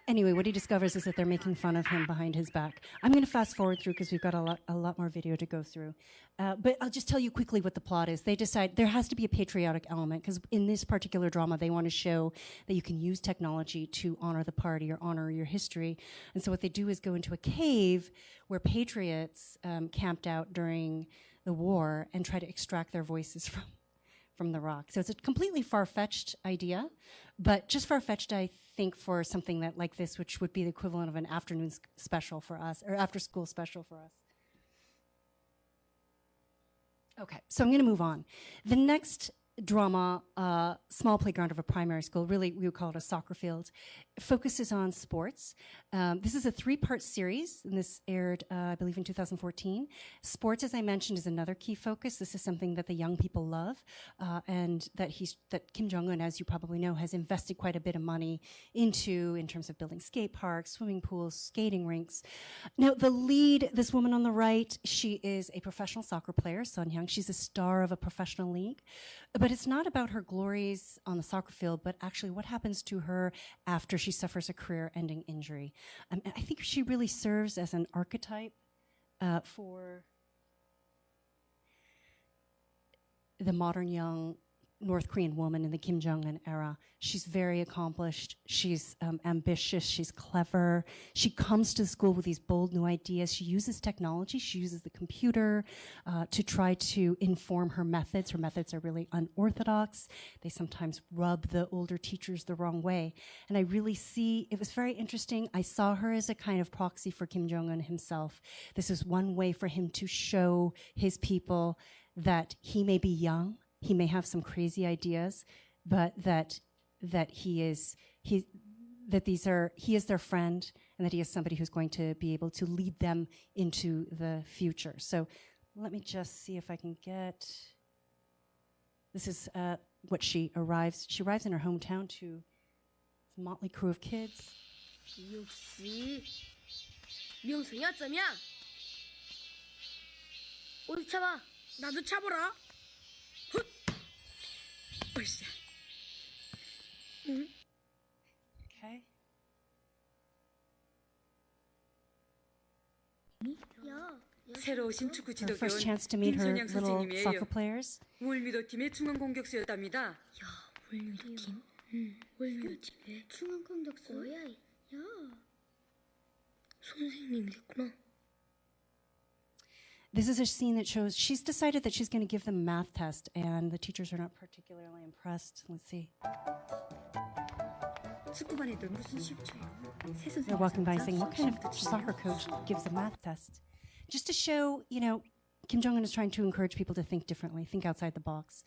Speaker 2: Anyway, what he discovers is that they're making fun of him behind his back. I'm going to fast forward through because we've got a lot more video to go through. But I'll just tell you quickly what the plot is. They decide there has to be a patriotic element because in this particular drama, they want to show that you can use technology to honor the party or honor your history. And so what they do is go into a cave where patriots camped out during the war and try to extract their voices from. from the rock. So it's a completely far-fetched idea, but just far-fetched, I think, for something that like this, which would be the equivalent of an afternoon special for us, or after-school special for us. Okay, so I'm going to move on. The next drama, small playground of a primary school, really we would call it a soccer field, focuses on sports. This is a 3-part series, and this aired, I believe, in 2014. Sports, as I mentioned, is another key focus. This is something that the young people love, and that Kim Jong-un, as you probably know, has invested quite a bit of money into in terms of building skate parks, swimming pools, skating rinks. Now, the lead, this woman on the right, she is a professional soccer player, Sun Hyung. She's a star of a professional league. But it's not about her glories on the soccer field, but actually what happens to her after she suffers a career-ending injury. I think she really serves as an archetype for the modern young North Korean woman in the Kim Jong-un era. She's very accomplished. She's ambitious. She's clever. She comes to school with these bold new ideas. She uses technology. She uses the computer to try to inform her methods. Her methods are really unorthodox. They sometimes rub the older teachers the wrong way. And I really see, it was very interesting. I saw her as a kind of proxy for Kim Jong-un himself. This is one way for him to show his people that he may be young, he may have some crazy ideas, but that he is their friend, and that he is somebody who's going to be able to lead them into the future. So let me just see if I can get. This is what she arrives. She arrives in her hometown to a motley crew of kids.
Speaker 11: 역시 명성이야 쩌면 어디 차봐 나도 차보라. 으쌰.
Speaker 2: Okay.
Speaker 12: 새로 오신 축구
Speaker 2: Her first
Speaker 12: 지도교원
Speaker 2: chance to meet her
Speaker 12: 김선영
Speaker 2: little
Speaker 12: 선생님이에요.
Speaker 2: soccer players.
Speaker 12: 월미도 팀의 중앙 공격수였답니다.
Speaker 11: 월미도 팀? 월미도 팀의 중앙 공격수? 뭐야? 야. 선생님이랬구나.
Speaker 2: This is a scene that shows she's decided that she's going to give them a math test, and the teachers are not particularly impressed. Let's see. They're walking by saying, what kind of soccer coach gives a math test? Just to show, Kim Jong-un is trying to encourage people to think differently, think outside the box,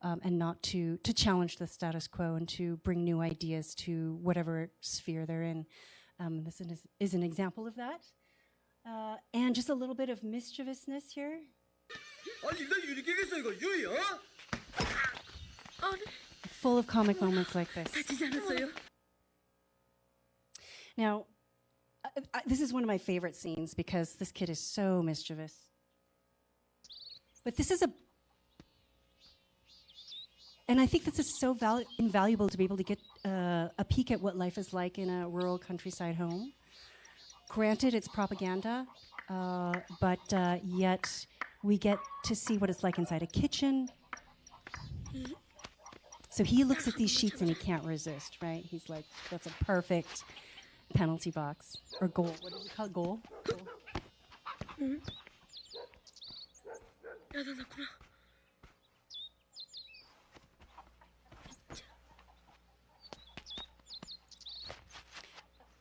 Speaker 2: and not to challenge the status quo and to bring new ideas to whatever sphere they're in. This is an example of that. And just a little bit of mischievousness here. Full of comic moments like this. Now, this is one of my favorite scenes because this kid is so mischievous. But this is and I think this is so invaluable to be able to get a peek at what life is like in a rural countryside home. Granted, it's propaganda, but yet we get to see what it's like inside a kitchen. So he looks at these sheets and he can't resist, right? He's like, that's a perfect penalty box. Or goal. What do we call it? Goal?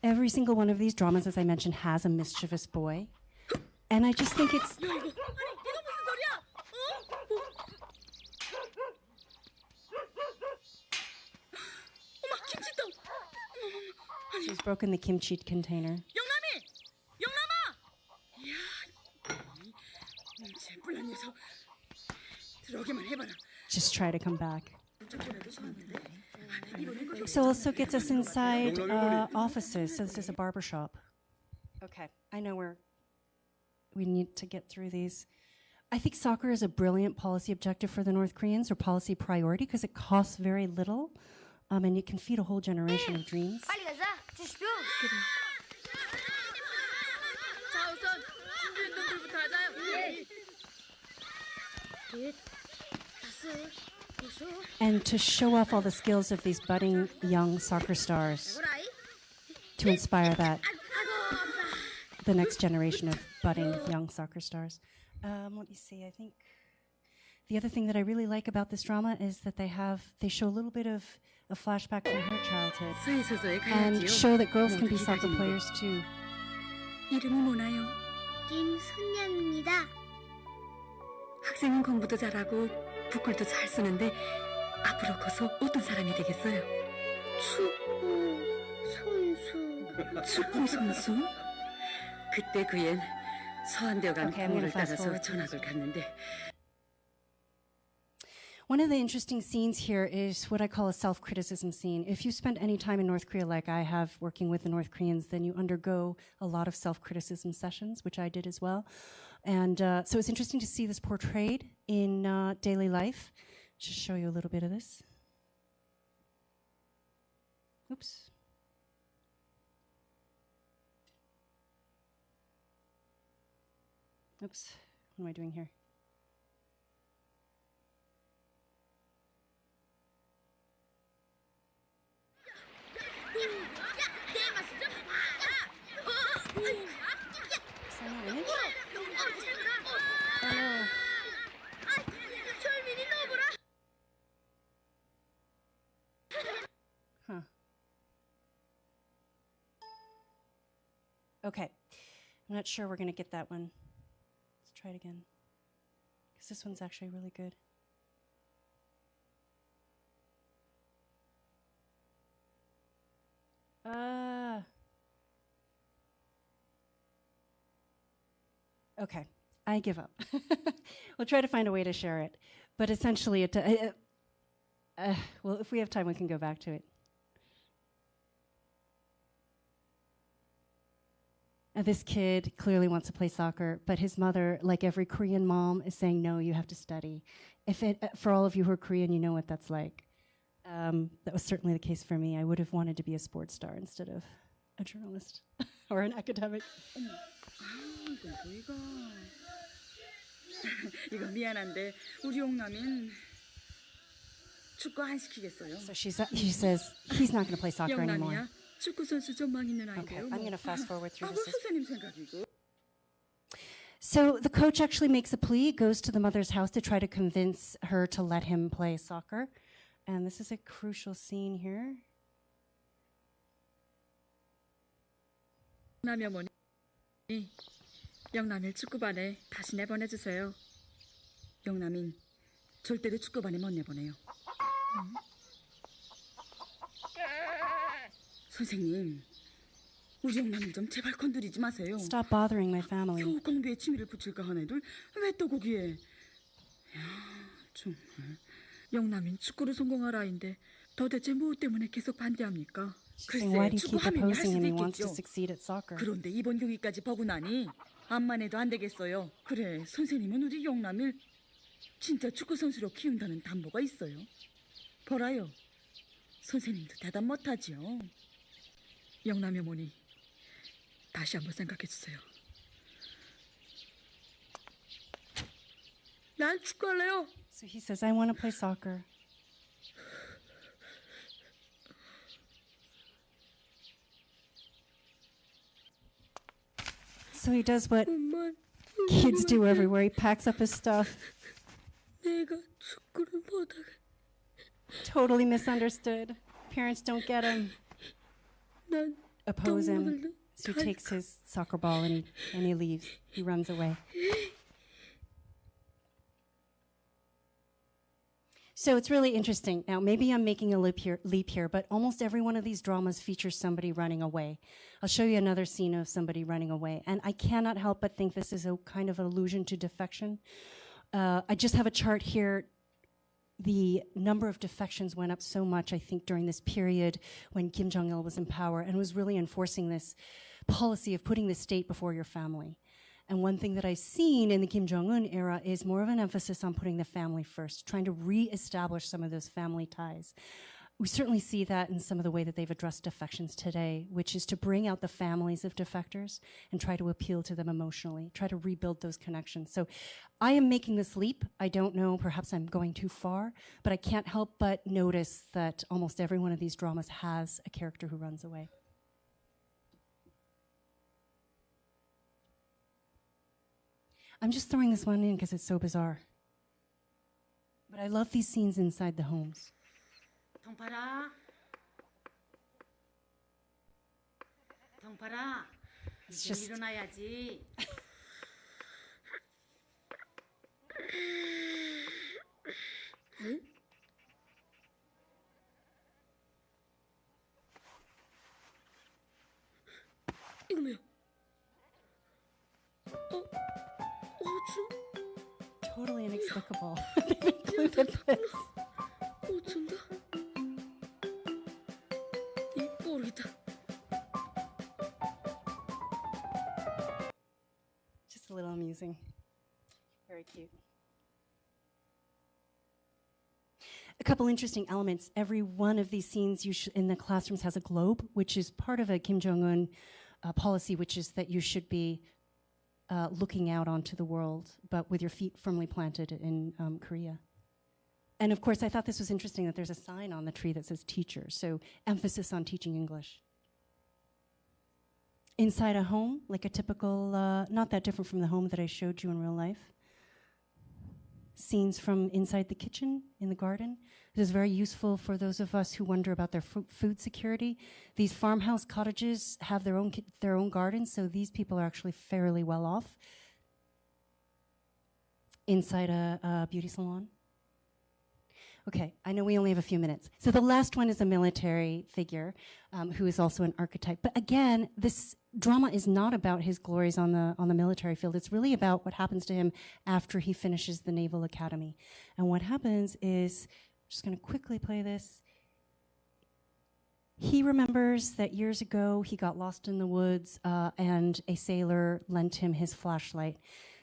Speaker 2: Every single one of these dramas, as I mentioned, has a mischievous boy. And I just think it's... She's broken the kimchi container. Just try to come back. So also gets us inside offices. So this is a barber shop. Okay, I know we need to get through these. I think soccer is a brilliant policy objective for the North Koreans, or policy priority, because it costs very little, and it can feed a whole generation of dreams. And to show off all the skills of these budding young soccer stars, to inspire the next generation of budding young soccer stars. Let me see, I think the other thing that I really like about this drama is that they show a little bit of a flashback from her childhood and show that girls can be soccer players too.
Speaker 12: 이름이 뭐나요?
Speaker 11: 김선영입니다.
Speaker 12: 학생은 공부도 잘하고 북글도 잘 쓰는데 앞으로 커서 어떤 사람이 되겠어요? 축구 선수? 그때 그 앤 서한대에 간 부모를 따라서 전학을 갔는데
Speaker 2: One of the interesting scenes here is what I call a self-criticism scene. If you spend any time in North Korea like I have working with the North Koreans, then you undergo a lot of self-criticism sessions, which I did as well. And so it's interesting to see this portrayed in daily life. Just show you a little bit of this. Oops. Oops. What am I doing here? Huh. Okay. I'm not sure we're going to get that one. Let's try it again. Because this one's actually really good. Okay, I give up. We'll try to find a way to share it. But essentially, well, if we have time, we can go back to it. This kid clearly wants to play soccer, but his mother, like every Korean mom, is saying, no, you have to study. For all of you who are Korean, you know what that's like. That was certainly the case for me. I would have wanted to be a sports star instead of a journalist or an academic.
Speaker 12: 이거 미안한데 우리 용남은 축구 안 시키겠어요.
Speaker 2: So he says he's not going to play soccer anymore.
Speaker 12: 영남이야 축구 선수 전망 있는 아이예요.
Speaker 2: Okay, I'm going to fast forward through
Speaker 12: 아무
Speaker 2: this.
Speaker 12: 선생님 생각이고.
Speaker 2: So the coach actually makes a plea, goes to the mother's house to try to convince her to let him play soccer. And this is a crucial scene here.
Speaker 12: 영남이 어머니 영남일 축구반에 다시 내보내주세요. 영남인 절대로 축구반에 못 내보내요. 선생님, 우리 영남일 좀 제발 건드리지 마세요.
Speaker 2: Stop bothering my family.
Speaker 12: 겨우 공부에 취미를 붙일까 한 애들 왜 또 거기에? 야, 정말. 영남인 축구로 성공할 아이인데 도대체 뭐 때문에 계속 반대합니까? 글쎄, 축구하면 할 수도 있겠죠. 그런데 이번 경기까지 보고 나니 암만 해도 안 되겠어요. 그래, 선생님은 우리 영남일 진짜 축구 선수로 키운다는 담보가 있어요. 보라요, 선생님도 대답 못하지요. 영남이 어머니, 다시 한번 생각해 주세요. 난 축구할래요.
Speaker 2: So he says, I want to play soccer. So he does what kids do everywhere. He packs up his stuff. Totally misunderstood. Parents don't get him. Oppose him. So he takes his soccer ball and he leaves. He runs away. So it's really interesting. Now, maybe I'm making a leap here, but almost every one of these dramas features somebody running away. I'll show you another scene of somebody running away. And I cannot help but think this is a kind of allusion to defection. I just have a chart here. The number of defections went up so much, I think, during this period when Kim Jong-il was in power and was really enforcing this policy of putting the state before your family. And one thing that I've seen in the Kim Jong-un era is more of an emphasis on putting the family first, trying to reestablish some of those family ties. We certainly see that in some of the way that they've addressed defections today, which is to bring out the families of defectors and try to appeal to them emotionally, try to rebuild those connections. So I am making this leap. I don't know, perhaps I'm going too far, but I can't help but notice that almost every one of these dramas has a character who runs away. I'm just throwing this one in because it's so bizarre. But I love these scenes inside the homes.
Speaker 13: 동파라. 동파라.
Speaker 2: It's
Speaker 13: 이제
Speaker 2: just
Speaker 13: 일어나야지. 응? 이거 뭐야?
Speaker 2: totally inexplicable. They've included this.
Speaker 13: 어쩐다? 모르겠다.
Speaker 2: Just a little amusing. Very cute. A couple interesting elements. Every one of these scenes in the classrooms has a globe, which is part of a Kim Jong-un policy, which is that you should be looking out onto the world, but with your feet firmly planted in Korea. And of course, I thought this was interesting that there's a sign on the tree that says teacher, so emphasis on teaching English. Inside a home, like a typical, not that different from the home that I showed you in real life. Scenes from inside the kitchen, in the garden. This is very useful for those of us who wonder about their food security. These farmhouse cottages have their own gardens, so these people are actually fairly well off. Inside a beauty salon. Okay, I know we only have a few minutes. So the last one is a military figure who is also an archetype. But again, this drama is not about his glories on the military field. It's really about what happens to him after he finishes the Naval Academy. And what happens is, I'm just going to quickly play this. He remembers that years ago he got lost in the woods and a sailor lent him his flashlight.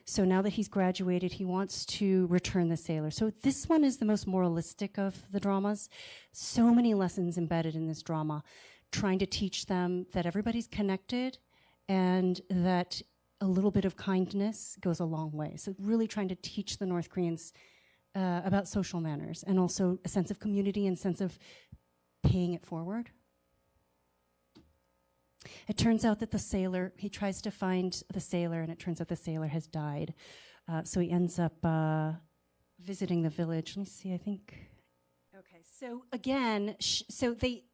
Speaker 2: So now that he's graduated, he wants to return the sailor. So this one is the most moralistic of the dramas. So many lessons embedded in this drama, trying to teach them that everybody's connected and that a little bit of kindness goes a long way. So really trying to teach the North Koreans about social manners and also a sense of community and sense of paying it forward. It turns out that the sailor, he tries to find the sailor, and it turns out the sailor has died. So he ends up visiting the village. Let me see, I think. Okay, so again, so they...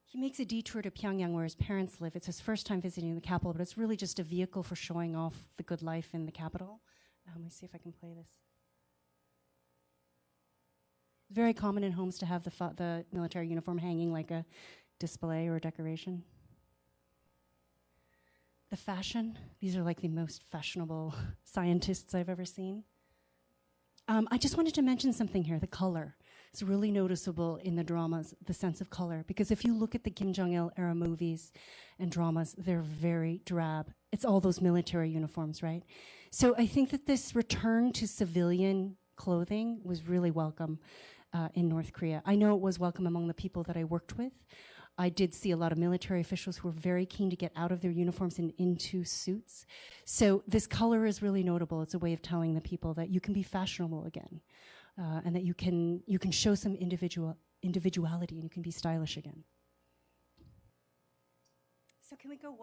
Speaker 2: He makes a detour to Pyongyang where his parents live. It's his first time visiting the capital, but it's really just a vehicle for showing off the good life in the capital. Let me see if I can play this. Very common in homes to have the military uniform hanging like a display or a decoration. The fashion, these are like the most fashionable scientists I've ever seen. I just wanted to mention something here, the color. It's really noticeable in the dramas, the sense of color, because if you look at the Kim Jong-il era movies and dramas, they're very drab. It's all those military uniforms, right? So I think that this return to civilian clothing was really welcome in North Korea. I know it was welcome among the people that I worked with. I did see a lot of military officials who were very keen to get out of their uniforms and into suits. So this color is really notable. It's a way of telling the people that you can be fashionable again, and that you can show some individuality and you can be stylish again. So can we go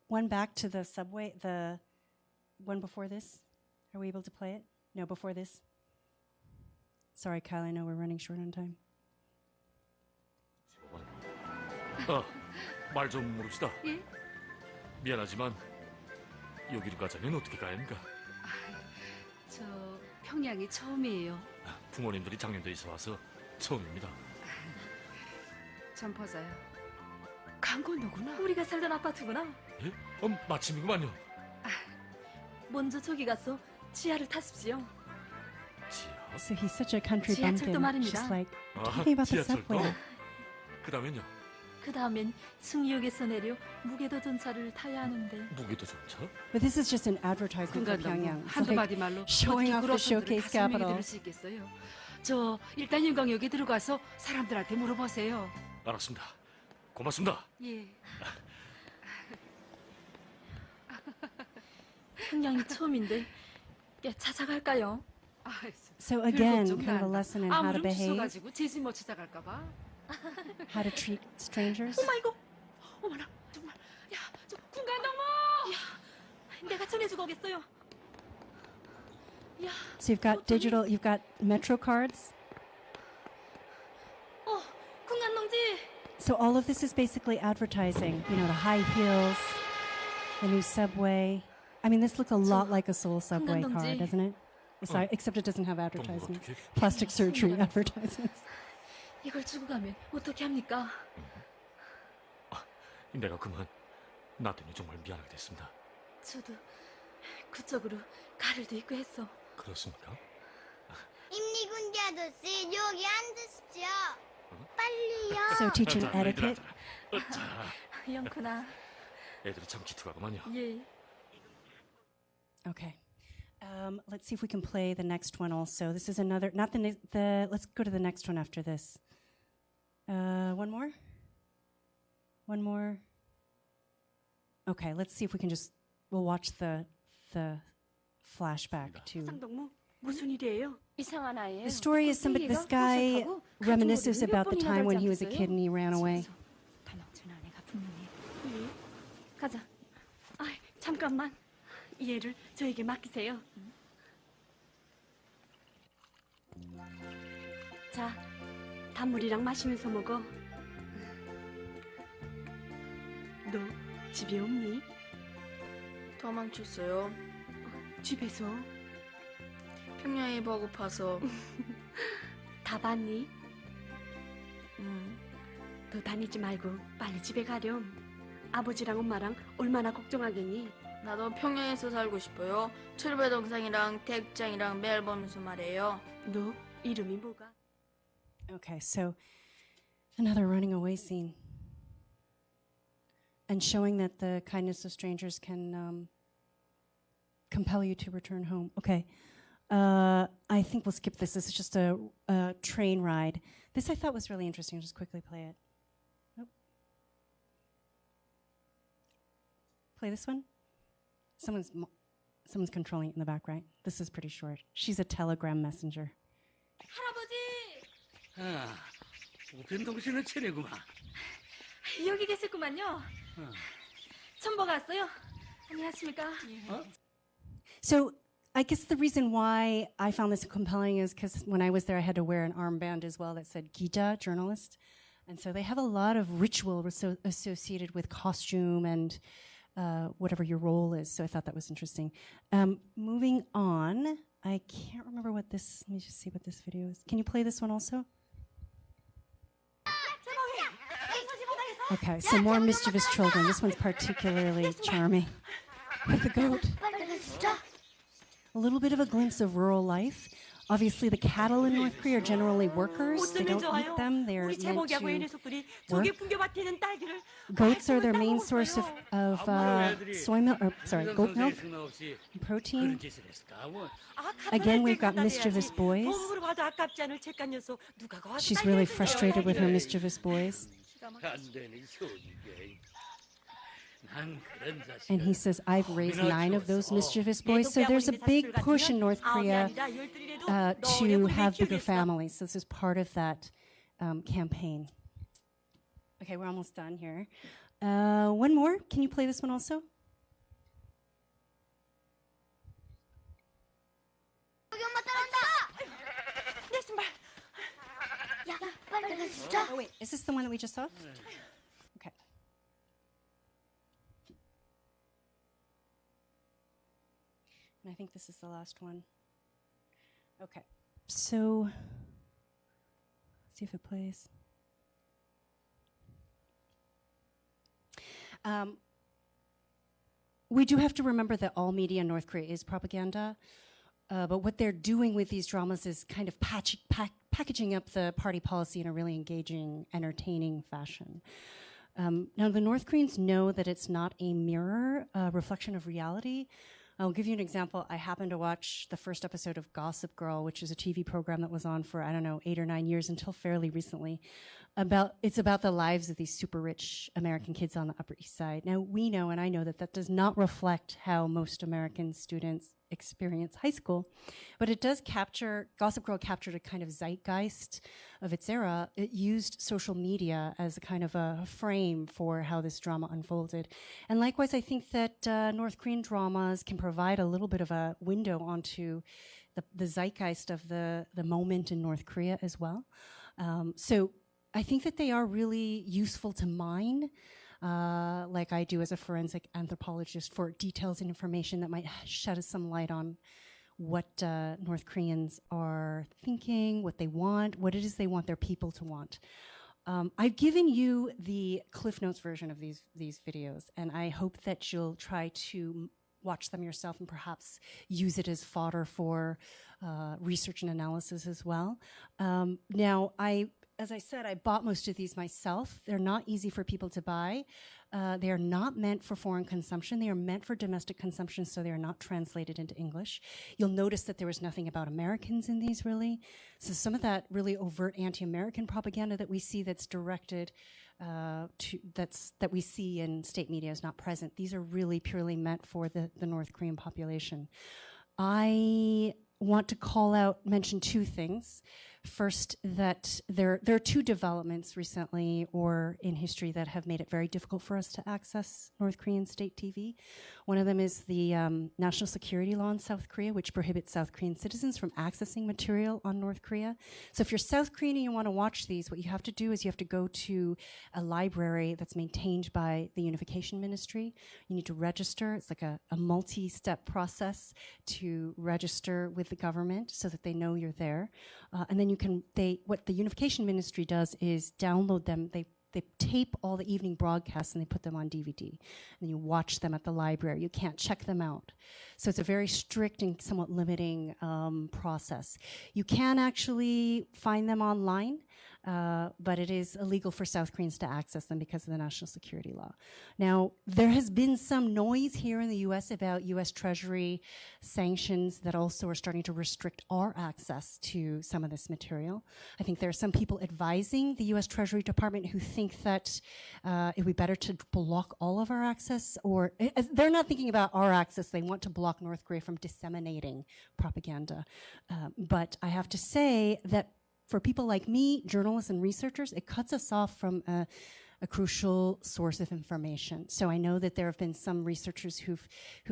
Speaker 2: one back to the subway, the one before this? Are we able to play it? No, before this? Sorry, Kyle, I know we're running short on time.
Speaker 6: 말 좀 물읍시다.
Speaker 5: 예?
Speaker 6: 미안하지만 여기로 가자면 어떻게 가야 합니까?
Speaker 5: 저 평양이 처음이에요.
Speaker 6: 부모님들이 작년도 이사 와서 처음입니다.
Speaker 5: 전퍼자요. 광고 너구나.
Speaker 8: 우리가 살던 아파트구나.
Speaker 6: 예? 마침이구만요.
Speaker 8: 먼저 저기 가서 지하를 타십시오.
Speaker 2: So he's such a country bumpkin. Just like talking about the subway.
Speaker 6: 그 다음엔요?
Speaker 8: 그 다음엔 승리역에서 내려 무게도 전차를 타야 하는데.
Speaker 6: 무게도 전차?
Speaker 2: But this is just an advertisement for Pyongyang. It's
Speaker 5: 한두 마디
Speaker 2: like
Speaker 5: 말로
Speaker 2: showing off the showcase capital.
Speaker 5: 들을 수 있겠어요. 저 일단 윤광역에 들어가서 사람들한테 물어보세요.
Speaker 6: 알았습니다. 고맙습니다.
Speaker 5: 예.
Speaker 8: 평양이 처음인데 꽤 찾아갈까요?
Speaker 2: So again, kind of a lesson in how to behave,
Speaker 5: 가지고 제지 못 찾아갈까 봐.
Speaker 2: how to treat strangers.
Speaker 8: 어마이고, 어머나 정말. 야, 저 군간동무. 야, 내가 전해주고 오겠어요.
Speaker 2: So you've got digital, you've got Metro cards. So all of this is basically advertising. You know, the high heels, the new subway. I mean, this looks a lot like a Seoul subway car, doesn't it? Sorry, except it doesn't have advertisements. Plastic surgery advertisements.
Speaker 8: 이걸 주고 가면 어떻게 합니까?
Speaker 6: 내가 그만 나 때문에 정말 미안하게 됐습니다.
Speaker 8: 저도 그쪽으로 가을도 있고 했어.
Speaker 6: 그렇습니까?
Speaker 11: 임리군대 아저씨 여기 앉으십시오. 빨리요.
Speaker 2: So teaching etiquette.
Speaker 8: 영훈아.
Speaker 6: 애들이 참 기특하구만요.
Speaker 8: 예.
Speaker 2: Okay. Let's see if we can play the next one also. This is another, not the, let's go to the next one after this. One more? One more? Okay, let's see if we can we'll watch the flashback to...
Speaker 8: 무슨 일이에요? 이상한 아이예요.
Speaker 2: The story is this guy reminisces about the time when he was a kid and he ran away.
Speaker 8: 가자. 잠깐만. 이 애를 저에게 맡기세요. 자, 단물이랑 마시면서 먹어. 너 집에 없니?
Speaker 14: 도망쳤어요.
Speaker 8: 집에서?
Speaker 14: 평양이 배고파서.
Speaker 8: 다 봤니? 너 다니지 말고 빨리 집에 가렴. 아버지랑 엄마랑 얼마나 걱정하겠니?
Speaker 14: 나도 평양에서 살고 싶어요. 철배 동상이랑 대장이랑 매일 보면서 말해요.
Speaker 8: 너 이름이 뭐가?
Speaker 2: Okay, so another running away scene. And showing that the kindness of strangers can compel you to return home. Okay. I think we'll skip this. This is just a train ride. This I thought was really interesting. I'll just quickly play it. Nope. Play this one. Someone's controlling it in the back, right? This is pretty short. She's a telegram messenger.
Speaker 8: 할아버지!
Speaker 7: 우편통신을 치네구만.
Speaker 8: 여기 계셨구만요. 첨보가 왔어요. 안녕하십니까?
Speaker 2: So I guess the reason why I found this compelling is because when I was there, I had to wear an armband as well that said Gita, journalist. And so they have a lot of ritual associated with costume and whatever your role is. So I thought that was interesting. Moving on, I can't remember let me just see what this video is. Can you play this one also? Okay, so more mischievous children. This one's particularly charming. With the goat. A little bit of a glimpse of rural life. Obviously, the cattle in North Korea are generally workers. They don't eat them. They're meant to work. Goats are their main source of soy milk, goat milk, protein. Again, we've got mischievous boys. She's really frustrated with her mischievous boys. And he says, I've raised 9 of those mischievous boys. So there's a big push in North Korea to have bigger families. So this is part of that campaign. Okay, we're almost done here. One more. Can you play this one also? Oh, wait. Is this the one that we just saw? Okay. And I think this is the last one. Okay. So, let's see if it plays. We do have to remember that all media in North Korea is propaganda. But what they're doing with these dramas is kind of packaging up the party policy in a really engaging, entertaining fashion. Now, the North Koreans know that it's not a mirror, reflection of reality. I'll give you an example. I happened to watch the first episode of Gossip Girl, which is a TV program that was on for, 8 or 9 years until fairly recently. It's about the lives of these super rich American kids on the Upper East Side. Now, we know, and I know that does not reflect how most American students experience high school, but it does Gossip Girl captured a kind of zeitgeist of its era. It used social media as a kind of a frame for how this drama unfolded. And likewise, I think that North Korean dramas can provide a little bit of a window onto the zeitgeist of the moment in North Korea as well. So I think that they are really useful to mine, like I do as a forensic anthropologist, for details and information that might shed us some light on what North Koreans are thinking, what they want, what it is they want their people to want. I've given you the Cliff Notes version of these videos, and I hope that you'll try to watch them yourself and perhaps use it as fodder for research and analysis as well. Now, as I said, I bought most of these myself. They're not easy for people to buy. They are not meant for foreign consumption. They are meant for domestic consumption, so they are not translated into English. You'll notice that there was nothing about Americans in these, really. So some of that really overt anti-American propaganda that we see that's directed that we see in state media is not present. These are really purely meant for the North Korean population. I want to mention two things. First, that there are two developments recently or in history that have made it very difficult for us to access North Korean state TV. One of them is the national security law in South Korea, which prohibits South Korean citizens from accessing material on North Korea. So if you're South Korean and you want to watch these, what you have to do is you have to go to a library that's maintained by the Unification Ministry. You need to register. It's like a multi-step process to register with the government so that they know you're there. And then what the Unification Ministry does is download them. They tape all the evening broadcasts and they put them on DVD. And you watch them at the library. You can't check them out. So it's a very strict and somewhat limiting process. You can actually find them online, but it is illegal for South Koreans to access them because of the national security law. Now, there has been some noise here in the U.S. about U.S. Treasury sanctions that also are starting to restrict our access to some of this material. I think there are some people advising the U.S. Treasury Department who think that it would be better to block all of our access, or they're not thinking about our access. They want to block North Korea from disseminating propaganda. But I have to say that for people like me, journalists and researchers, it cuts us off from a crucial source of information. So I know that there have been some researchers who've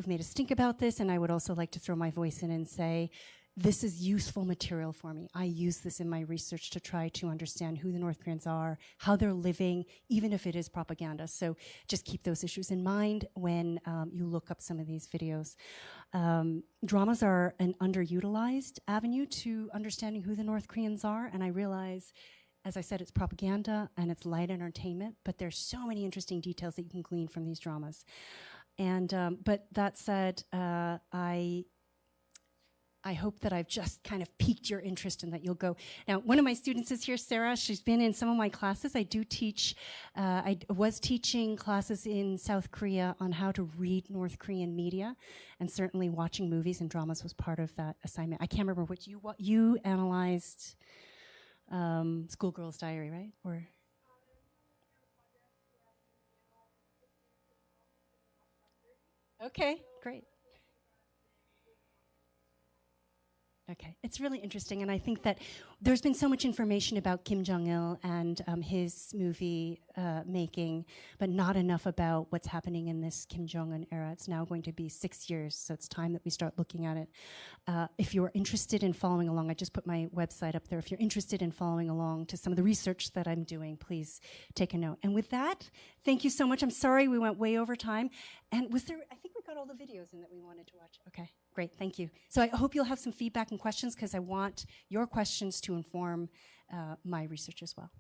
Speaker 2: made a stink about this, and I would also like to throw my voice in and say, this is useful material for me. I use this in my research to try to understand who the North Koreans are, how they're living, even if it is propaganda. So just keep those issues in mind when you look up some of these videos. Dramas are an underutilized avenue to understanding who the North Koreans are, and I realize, as I said, it's propaganda and it's light entertainment, but there's so many interesting details that you can glean from these dramas. And but that said, I hope that I've just kind of piqued your interest and that you'll go. Now, one of my students is here, Sarah. She's been in some of my classes. I do teach, I was teaching classes in South Korea on how to read North Korean media, and certainly watching movies and dramas was part of that assignment. I can't remember what you analyzed, Schoolgirl's Diary, right? Or okay, great. Okay, it's really interesting, and I think that there's been so much information about Kim Jong-il and his movie making, but not enough about what's happening in this Kim Jong-un era. It's now going to be 6 years, so it's time that we start looking at it. If you're interested in following along, I just put my website up there. If you're interested in following along to some of the research that I'm doing, please take a note. And with that, thank you so much. I'm sorry we went way over time. And was there, I think we got all the videos in that we wanted to watch. Okay. Great, thank you. So I hope you'll have some feedback and questions because I want your questions to inform my research as well.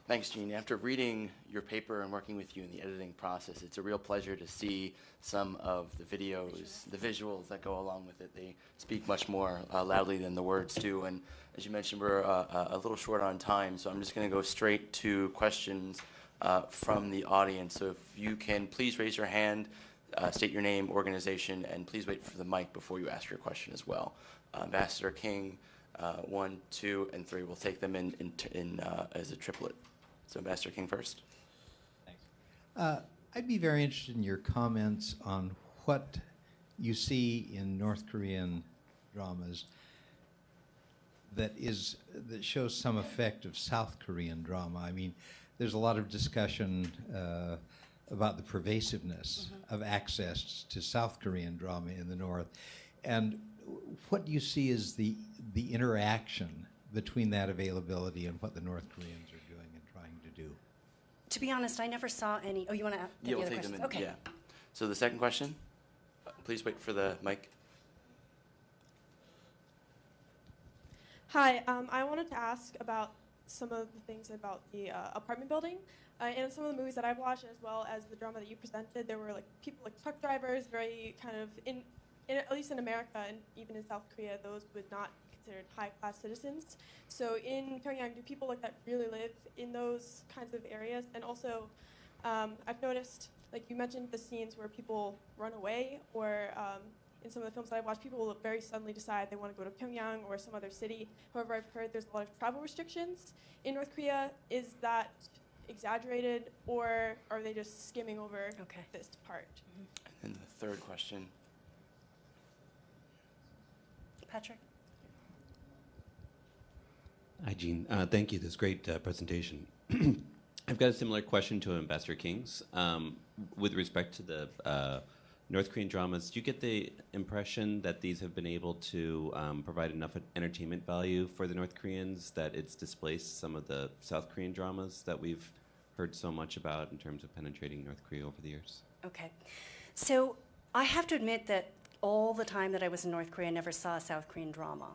Speaker 1: Thanks, Jean. After reading your paper and working with you in the editing process, it's a real pleasure to see some of the videos, the visuals that go along with it. They speak much more loudly than the words do. And as you mentioned, we're a little short on time, so I'm just going to go straight to questions from the audience. So if you can please raise your hand, state your name, organization, and please wait for the mic before you ask your question as well. Ambassador King, 1, 2, and 3. We'll take them in as a triplet. So Ambassador King first.
Speaker 15: Thanks. I'd be very interested in your comments on what you see in North Korean dramas that shows some effect of South Korean drama. I mean, there's a lot of discussion about the pervasiveness of access to South Korean drama in the North. And what do you see as the interaction between that availability and what the North Koreans are doing and trying to do?
Speaker 2: To be honest, I never saw any. Oh, you want to take
Speaker 1: Yeah,
Speaker 2: the
Speaker 1: we'll
Speaker 2: other
Speaker 1: take them
Speaker 2: questions?
Speaker 1: in.
Speaker 2: Okay.
Speaker 1: Yeah. So the second question, please wait for the mic.
Speaker 16: Hi, I wanted to ask about some of the things about the apartment building. In some of the movies that I've watched, as well as the drama that you presented, there were like people like truck drivers, very kind of at least in America and even in South Korea, those would not be considered high-class citizens. So in Pyongyang, do people like that really live in those kinds of areas? And also, I've noticed, like you mentioned, the scenes where people run away, or in some of the films that I've watched, people will very suddenly decide they want to go to Pyongyang or some other city. However, I've heard there's a lot of travel restrictions in North Korea. Is that exaggerated, or are they just skimming over this part?
Speaker 1: And the third question.
Speaker 2: Patrick?
Speaker 17: Hi, Jean. Thank you. This is a great presentation. I've got a similar question to Ambassador King's. With respect to the North Korean dramas, do you get the impression that these have been able to provide enough entertainment value for the North Koreans that it's displaced some of the South Korean dramas that we've heard so much about in terms of penetrating North Korea over the years?
Speaker 2: Okay. So I have to admit that all the time that I was in North Korea, I never saw a South Korean drama.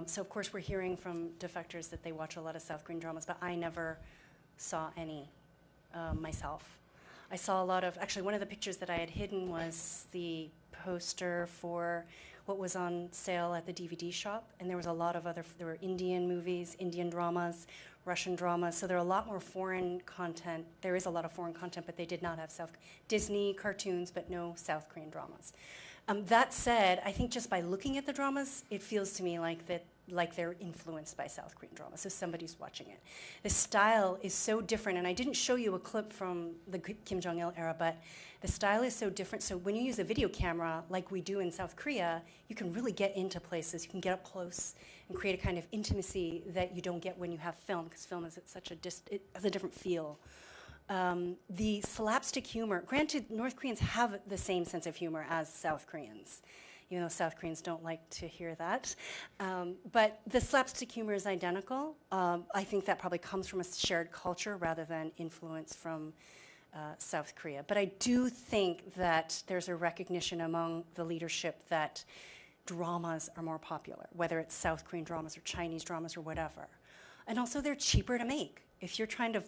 Speaker 2: So, of course, we're hearing from defectors that they watch a lot of South Korean dramas, but I never saw any myself. I saw a lot of, actually, one of the pictures that I had hidden was the poster for what was on sale at the DVD shop, and there was a lot of there were Indian movies, Indian dramas, Russian dramas, so there are a lot more foreign content. There is a lot of foreign content, but they did not have Disney cartoons, but no South Korean dramas. That said, I think just by looking at the dramas, it feels to me like they're influenced by South Korean drama, so somebody's watching it. The style is so different, and I didn't show you a clip from the Kim Jong-il era, but the style is so different, so when you use a video camera like we do in South Korea, you can really get into places, you can get up close and create a kind of intimacy that you don't get when you have film, because film is it has a different feel. The slapstick humor, granted, North Koreans have the same sense of humor as South Koreans, even though South Koreans don't like to hear that. But the slapstick humor is identical. I think that probably comes from a shared culture rather than influence from South Korea. But I do think that there's a recognition among the leadership that dramas are more popular, whether it's South Korean dramas or Chinese dramas or whatever. And also they're cheaper to make. If you're trying to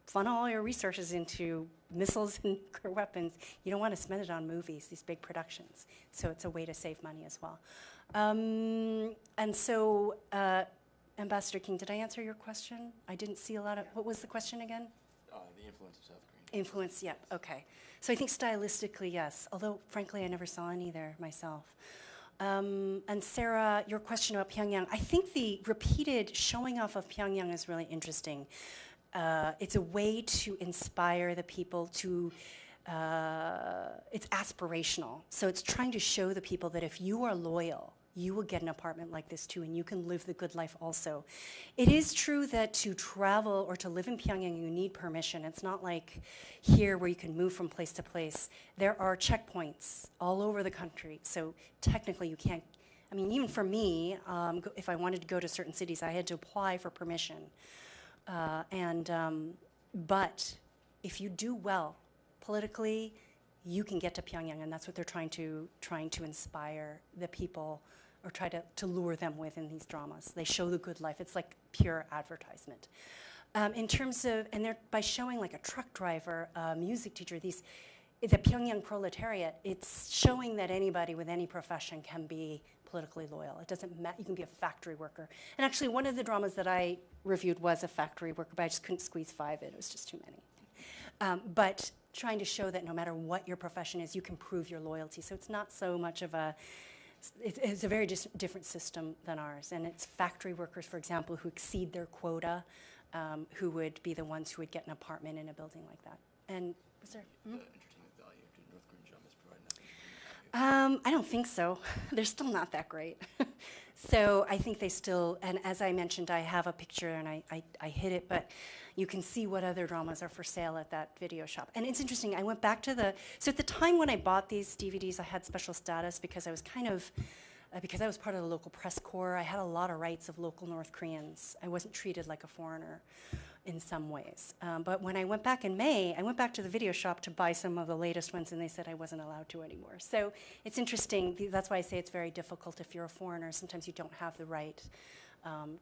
Speaker 2: funnel all your resources into missiles and nuclear weapons, you don't want to spend it on movies, these big productions. So it's a way to save money as well. And so, Ambassador King, did I answer your question? I didn't see a lot of, what was the question again?
Speaker 1: The influence of South Korean.
Speaker 2: Influence, yeah, okay. So I think stylistically, yes, although frankly I never saw any there myself. And Sarah, your question about Pyongyang, I think the repeated showing off of Pyongyang is really interesting. It's a way to inspire the people to, it's aspirational. So it's trying to show the people that if you are loyal, you will get an apartment like this too, and you can live the good life also. It is true that to travel or to live in Pyongyang, you need permission. It's not like here where you can move from place to place. There are checkpoints all over the country, so technically you can't, I mean, even for me, if I wanted to go to certain cities, I had to apply for permission. But if you do well politically, you can get to Pyongyang, and that's what they're trying to inspire the people, or try to lure them with in these dramas. They show the good life. It's like pure advertisement. In terms of, and they're by showing like a truck driver, a music teacher, the Pyongyang proletariat, it's showing that anybody with any profession can be politically loyal. It doesn't matter, you can be a factory worker. And actually one of the dramas that I reviewed was a factory worker, but I just couldn't squeeze 5 in, it was just too many. But trying to show that no matter what your profession is, you can prove your loyalty. So it's not so much of a, it's a very different system than ours. And it's factory workers, for example, who exceed their quota, who would be the ones who would get an apartment in a building like that. And Was there?
Speaker 1: The entertainment value. Do North Korean dramas provide enough?
Speaker 2: I don't think so. They're still not that great. So I think they still, and as I mentioned, I have a picture and I hid it, but you can see what other dramas are for sale at that video shop. And it's interesting, I went back to so at the time when I bought these DVDs, I had special status because I was because I was part of the local press corps. I had a lot of rights of local North Koreans. I wasn't treated like a foreigner in some ways. But when I went back in May, I went back to the video shop to buy some of the latest ones, and they said I wasn't allowed to anymore. So it's interesting. That's why I say it's very difficult if you're a foreigner. Sometimes you don't have the right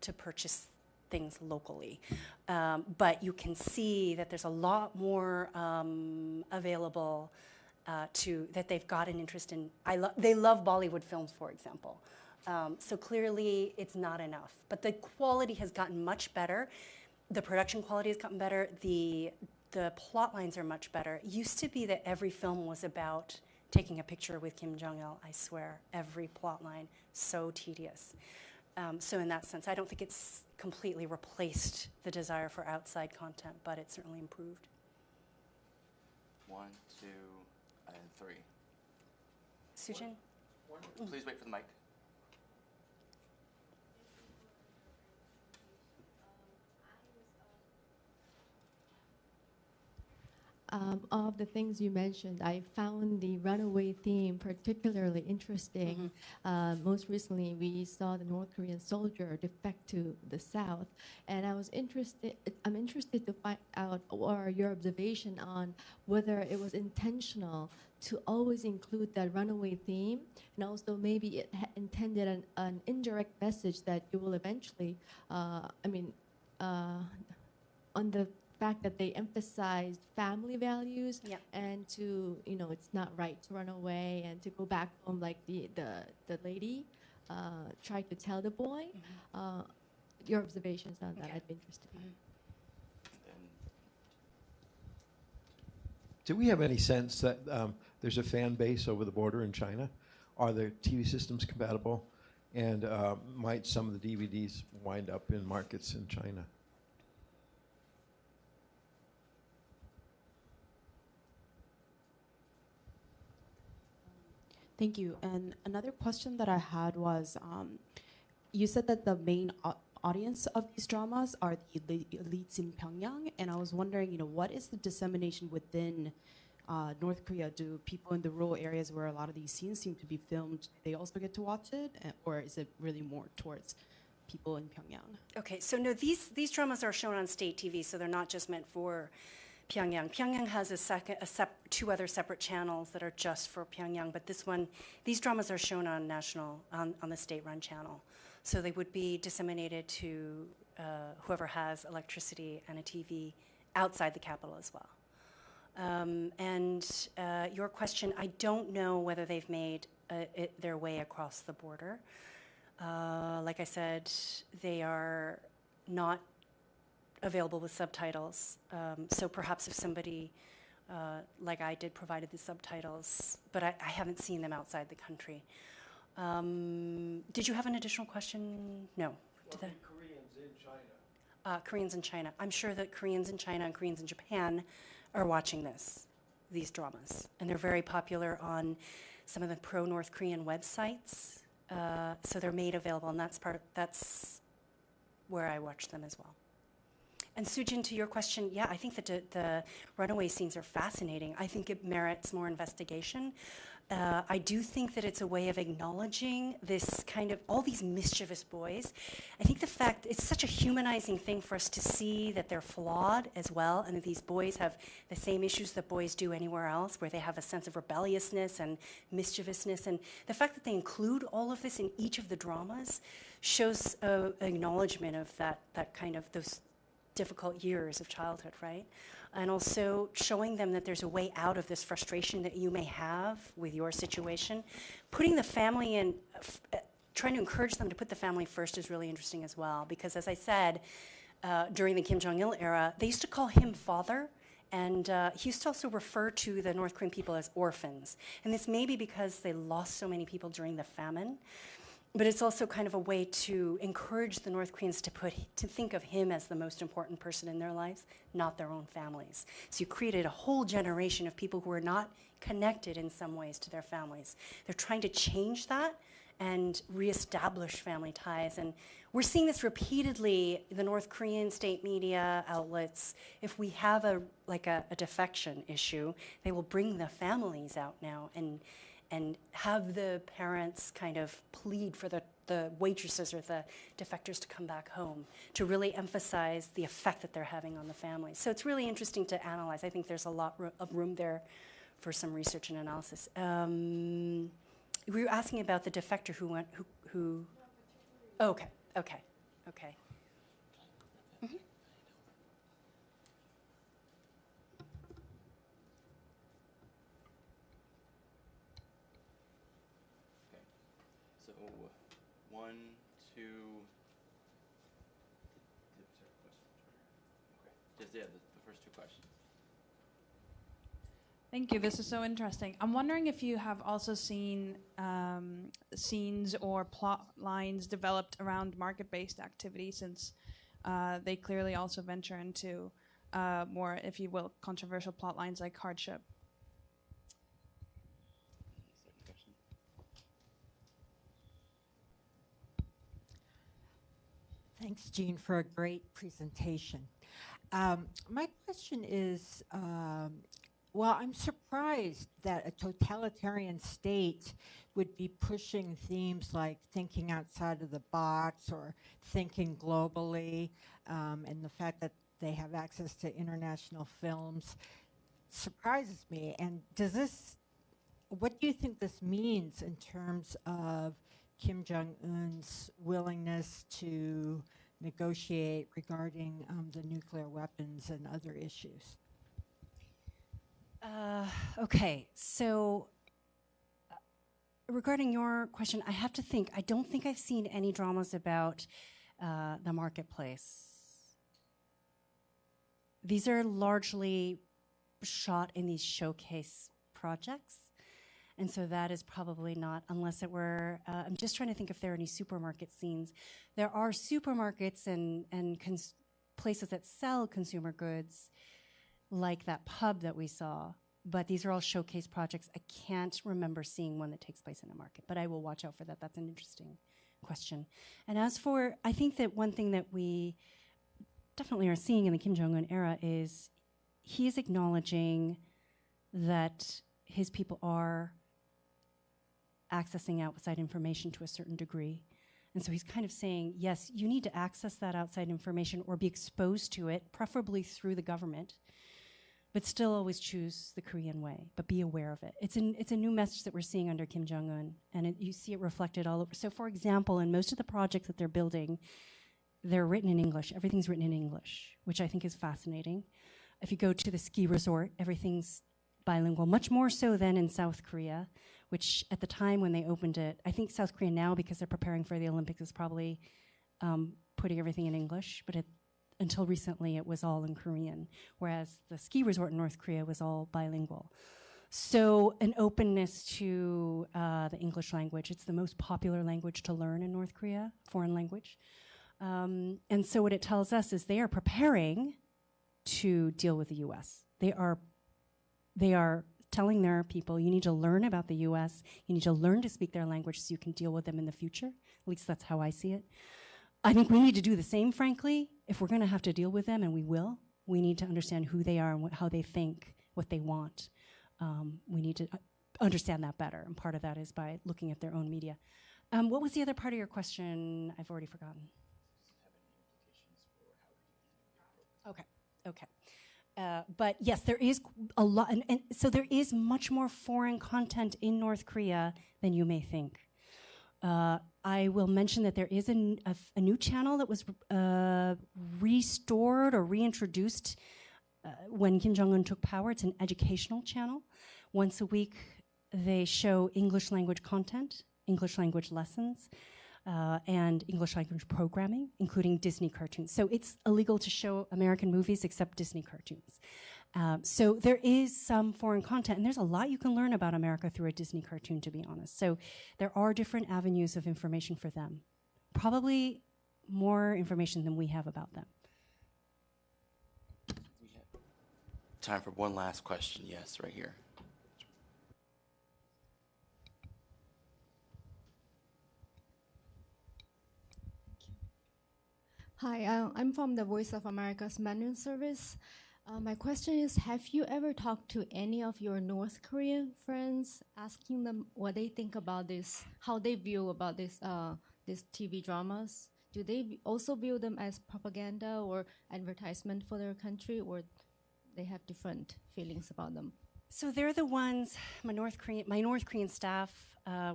Speaker 2: to purchase things locally. But you can see that there's a lot more available that they've got an interest in. They love Bollywood films, for example. So clearly it's not enough. But the quality has gotten much better. The production quality has gotten better. The plot lines are much better. It used to be that every film was about taking a picture with Kim Jong-il, I swear. Every plot line, so tedious. So in that sense, I don't think it's completely replaced the desire for outside content, but it's certainly improved.
Speaker 1: 1, 2, and 3.
Speaker 2: Sujin?
Speaker 1: Please wait for the mic.
Speaker 18: Of the things you mentioned, I found the runaway theme particularly interesting. Most recently, we saw the North Korean soldier defect to the South, and I'm interested to find out or your observation on whether it was intentional to always include that runaway theme, and also maybe it intended an indirect message that you will eventually, on the fact that they emphasized family values and to, it's not right to run away and to go back home like the lady tried to tell the boy. Your observations on that, I'd be interested in.
Speaker 19: Do we have any sense that there's a fan base over the border in China? Are the TV systems compatible? And might some of the DVDs wind up in markets in China?
Speaker 20: Thank you. And another question that I had was, you said that the main audience of these dramas are the elites in Pyongyang, and I was wondering, what is the dissemination within North Korea? Do people in the rural areas where a lot of these scenes seem to be filmed, they also get to watch it, or is it really more towards people in Pyongyang?
Speaker 2: Okay, so no, these dramas are shown on state TV, so they're not just meant for Pyongyang. Pyongyang has two other separate channels that are just for Pyongyang, but these dramas are shown on the state-run channel. So they would be disseminated to whoever has electricity and a TV outside the capital as well. Your question, I don't know whether they've made their way across the border. Like I said, they are not available with subtitles. So perhaps if somebody, like I did, provided the subtitles, but I haven't seen them outside the country. Did you have an additional question? No. Did that?
Speaker 3: Koreans in China.
Speaker 2: Koreans in China. I'm sure that Koreans in China and Koreans in Japan are watching these dramas. And they're very popular on some of the pro-North Korean websites. So they're made available, and that's where I watch them as well. And Sujin, to your question, yeah, I think that the runaway scenes are fascinating. I think it merits more investigation. I do think that it's a way of acknowledging this kind of, all these mischievous boys. I think the fact, it's such a humanizing thing for us to see that they're flawed as well, and that these boys have the same issues that boys do anywhere else, where they have a sense of rebelliousness and mischievousness. And the fact that they include all of this in each of the dramas shows an acknowledgement of that kind of those difficult years of childhood, right? And also showing them that there's a way out of this frustration that you may have with your situation. Putting the family in, trying to encourage them to put the family first is really interesting as well, because as I said, during the Kim Jong-il era, they used to call him father, and he used to also refer to the North Korean people as orphans. And this may be because they lost so many people during the famine. But it's also kind of a way to encourage the North Koreans to think of him as the most important person in their lives, not their own families. So you created a whole generation of people who are not connected in some ways to their families. They're trying to change that and reestablish family ties. And we're seeing this repeatedly in the North Korean state media outlets. If we have a defection issue, they will bring the families out now and have the parents kind of plead for the waitresses or the defectors to come back home, to really emphasize the effect that they're having on the families. So it's really interesting to analyze. I think there's a lot of room there for some research and analysis. We were asking about the defector who oh, okay. Mm-hmm.
Speaker 1: So, 1, 2. Just the first 2 questions.
Speaker 21: Thank you. This is so interesting. I'm wondering if you have also seen scenes or plot lines developed around market-based activity, since they clearly also venture into more, if you will, controversial plot lines like hardship.
Speaker 22: Thanks, Jean, for a great presentation. My question is, well, I'm surprised that a totalitarian state would be pushing themes like thinking outside of the box or thinking globally, and the fact that they have access to international films surprises me. And what do you think this means in terms of Kim Jong-un's willingness to negotiate regarding the nuclear weapons and other issues?
Speaker 2: Okay, so regarding your question, I have to think. I don't think I've seen any dramas about the marketplace. These are largely shot in these showcase projects. And so that is probably not, unless it were, I'm just trying to think if there are any supermarket scenes. There are supermarkets and places that sell consumer goods, like that pub that we saw, but these are all showcase projects. I can't remember seeing one that takes place in a market, but I will watch out for that. That's an interesting question. And as for, I think that one thing that we definitely are seeing in the Kim Jong-un era is he's acknowledging that his people are accessing outside information to a certain degree. And so he's kind of saying, yes, you need to access that outside information or be exposed to it, preferably through the government, but still always choose the Korean way, but be aware of it. It's a new message that we're seeing under Kim Jong-un, and you see it reflected all over. So for example, in most of the projects that they're building, they're written in English. Everything's written in English, which I think is fascinating. If you go to the ski resort, everything's bilingual, much more so than in South Korea, which at the time when they opened it, I think South Korea now, because they're preparing for the Olympics, is probably putting everything in English, but until recently it was all in Korean, whereas the ski resort in North Korea was all bilingual. So an openness to the English language. It's the most popular language to learn in North Korea, foreign language. And so what it tells us is they are preparing to deal with the US. They are telling their people, you need to learn about the US, you need to learn to speak their language so you can deal with them in the future. At least that's how I see it. I think we need to do the same, frankly. If we're going to have to deal with them, and we will, we need to understand who they are and how they think, what they want. We need to understand that better, and part of that is by looking at their own media. What was the other part of your question? I've already forgotten. Okay. But yes, there is a lot, and so there is much more foreign content in North Korea than you may think. I will mention that there is a new channel that was restored or reintroduced when Kim Jong-un took power. It's an educational channel. Once a week, they show English language content, English language lessons, and English language programming, including Disney cartoons. So it's illegal to show American movies except Disney cartoons. So there is some foreign content, and there's a lot you can learn about America through a Disney cartoon, to be honest. So there are different avenues of information for them. Probably more information than we have about them.
Speaker 1: We have time for one last question. Yes, right here.
Speaker 4: Hi, I'm from the Voice of America's Mandarin Service. My question is, have you ever talked to any of your North Korean friends, asking them what they think about this, how they view about this, these TV dramas? Do they also view them as propaganda or advertisement for their country, or they have different feelings about them?
Speaker 2: So they're the ones, my North Korean staff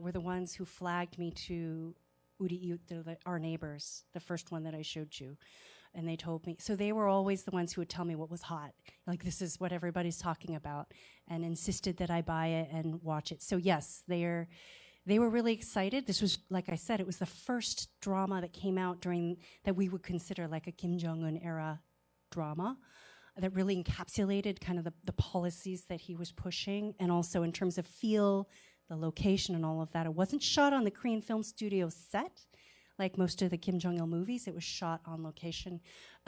Speaker 2: were the ones who flagged me to 우리 이웃들, our neighbors, the first one that I showed you. And they told me, so they were always the ones who would tell me what was hot. Like, this is what everybody's talking about, and insisted that I buy it and watch it. So yes, they were really excited. This was, like I said, it was the first drama that came out during, that we would consider like a Kim Jong-un era drama that really encapsulated kind of the policies that he was pushing, and also in terms of feel, the location and all of that. It wasn't shot on the Korean Film Studio set, like most of the Kim Jong-il movies. It was shot on location.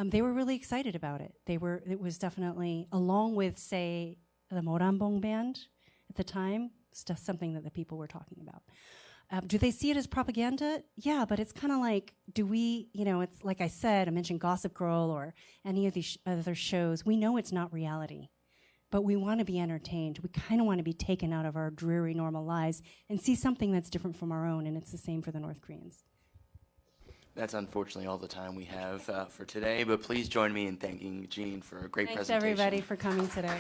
Speaker 2: They were really excited about it. It was definitely, along with, say, the Moranbong Band at the time, something that the people were talking about. Do they see it as propaganda? Yeah, but it's kind of like, it's like I said, I mentioned Gossip Girl or any of these other shows. We know it's not reality, but we want to be entertained. We kind of want to be taken out of our dreary normal lives and see something that's different from our own, and it's the same for the North Koreans.
Speaker 1: That's unfortunately all the time we have for today, but please join me in thanking Jean for a great presentation.
Speaker 2: Thanks everybody for coming today.